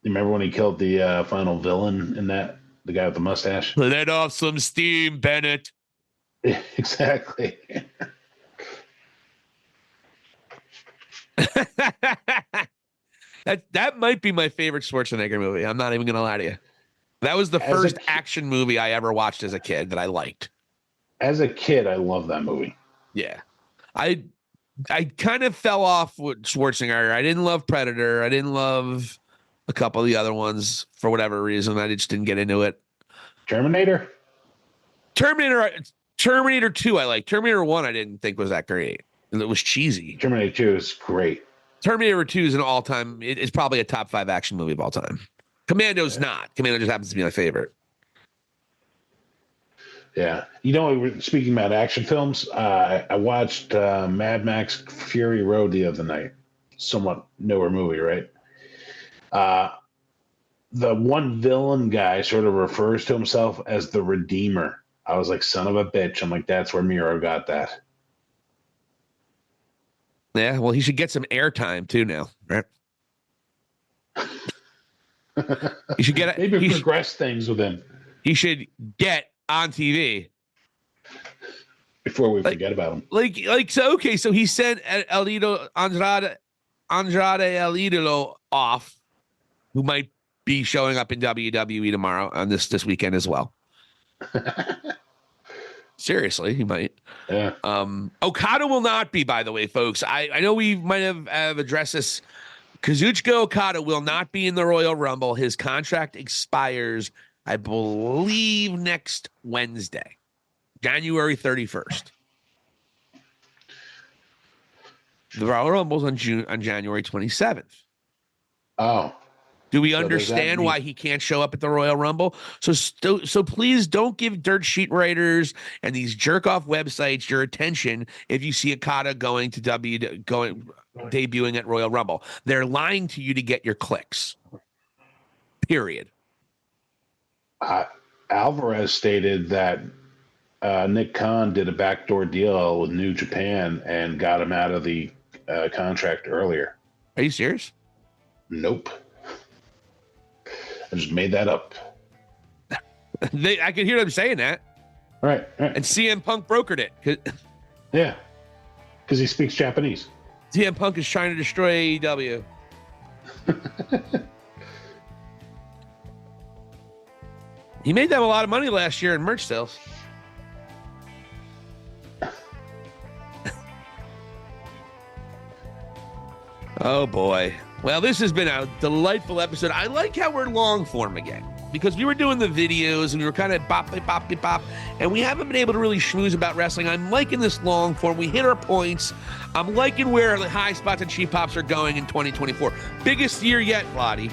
remember when he killed the final villain in that? The guy with the mustache? Let off some steam, Bennett. Exactly. That might be my favorite Schwarzenegger movie. I'm not even going to lie to you. That was the first action movie I ever watched as a kid that I liked. As a kid, I love that movie. Yeah. I kind of fell off with Schwarzenegger. I didn't love Predator. I didn't love a couple of the other ones for whatever reason. I just didn't get into it. Terminator 2 I like. Terminator 1 I didn't think was that great. It was cheesy. Terminator 2 is great. Terminator 2 is an all-time. It's probably a top 5 action movie of all time. Commando's not. Commando just happens to be my favorite. Yeah. You know, speaking about action films, I watched Mad Max Fury Road the other night. Somewhat newer movie, right? The one villain guy sort of refers to himself as the Redeemer. I was like, son of a bitch. I'm like, that's where Miro got that. Yeah, well, he should get some airtime too now, right? He should get maybe progress things with him. He should get on TV before we forget about him. So he sent Andrade El Idolo off, who might be showing up in WWE tomorrow on this weekend as well. Seriously, he might. Yeah. Okada will not be, by the way, folks. I know we might have addressed this. Kazuchika Okada will not be in the Royal Rumble. His contract expires, I believe, next Wednesday, January 31st. The Royal Rumble's on January 27th. Oh. Do we understand why he can't show up at the Royal Rumble? So please don't give dirt sheet writers and these jerk off websites your attention if you see Okada debuting at Royal Rumble. They're lying to you to get your clicks. Period. Alvarez stated that Nick Khan did a backdoor deal with New Japan and got him out of the contract earlier. Are you serious? Nope. I just made that up. I could hear them saying that. Right. And CM Punk brokered it. Yeah. Because he speaks Japanese. CM Punk is trying to destroy AEW. He made them a lot of money last year in merch sales. Oh, boy. Well, this has been a delightful episode. I like how we're long form again, because we were doing the videos and we were kind of bop, and we haven't been able to really schmooze about wrestling. I'm liking this long form. We hit our points. I'm liking where the high spots and cheap pops are going in 2024. Biggest year yet, Vladi.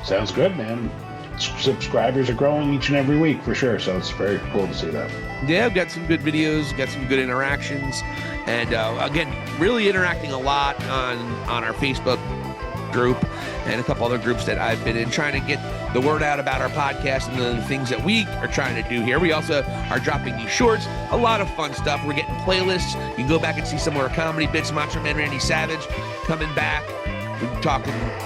Sounds good, man. Subscribers are growing each and every week for sure, so it's very cool to see that. Yeah, I've got some good videos, got some good interactions, and again, really interacting a lot on our Facebook group and a couple other groups that I've been in, trying to get the word out about our podcast and the things that we are trying to do here. We also are dropping these shorts, a lot of fun stuff. We're getting playlists. You can go back and see some of our comedy bits. Macho Man Randy Savage coming back.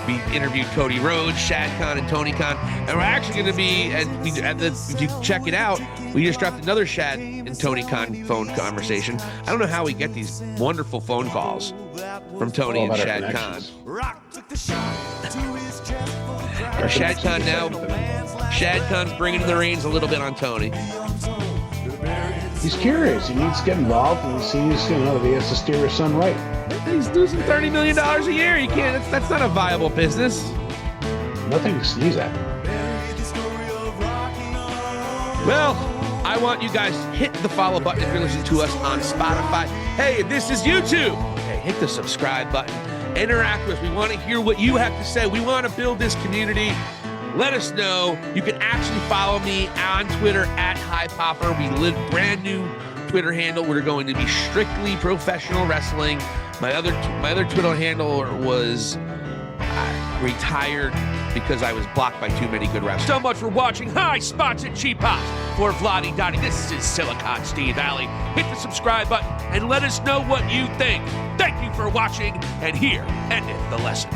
We interviewed Cody Rhodes, Shad Khan, and Tony Khan, and we're actually going to be, if you check it out, we just dropped another Shad and Tony Khan phone conversation. I don't know how we get these wonderful phone calls from Tony and Shad Khan. Shad Khan now. Shad Khan's bringing the reins a little bit on Tony. He's curious. He needs to get involved and sees, that he has to steer his son right. He's losing $30 million a year. You can't. That's not a viable business. Nothing to sneeze at. Well, I want you guys to hit the follow button if you're listening to us on Spotify. Hey, if this is YouTube, hey, hit the subscribe button. Interact with us. We want to hear what you have to say. We want to build this community. Let us know. You can actually follow me on Twitter at HighPopper. We live brand new Twitter handle. We're going to be strictly professional wrestling. My other Twitter handle was retired because I was blocked by too many good wrestlers. So much for watching High Spots and Cheap Pops. For Vladi Dottie, this is Silicon Steve Valli. Hit the subscribe button and let us know what you think. Thank you for watching, and here endeth the lesson.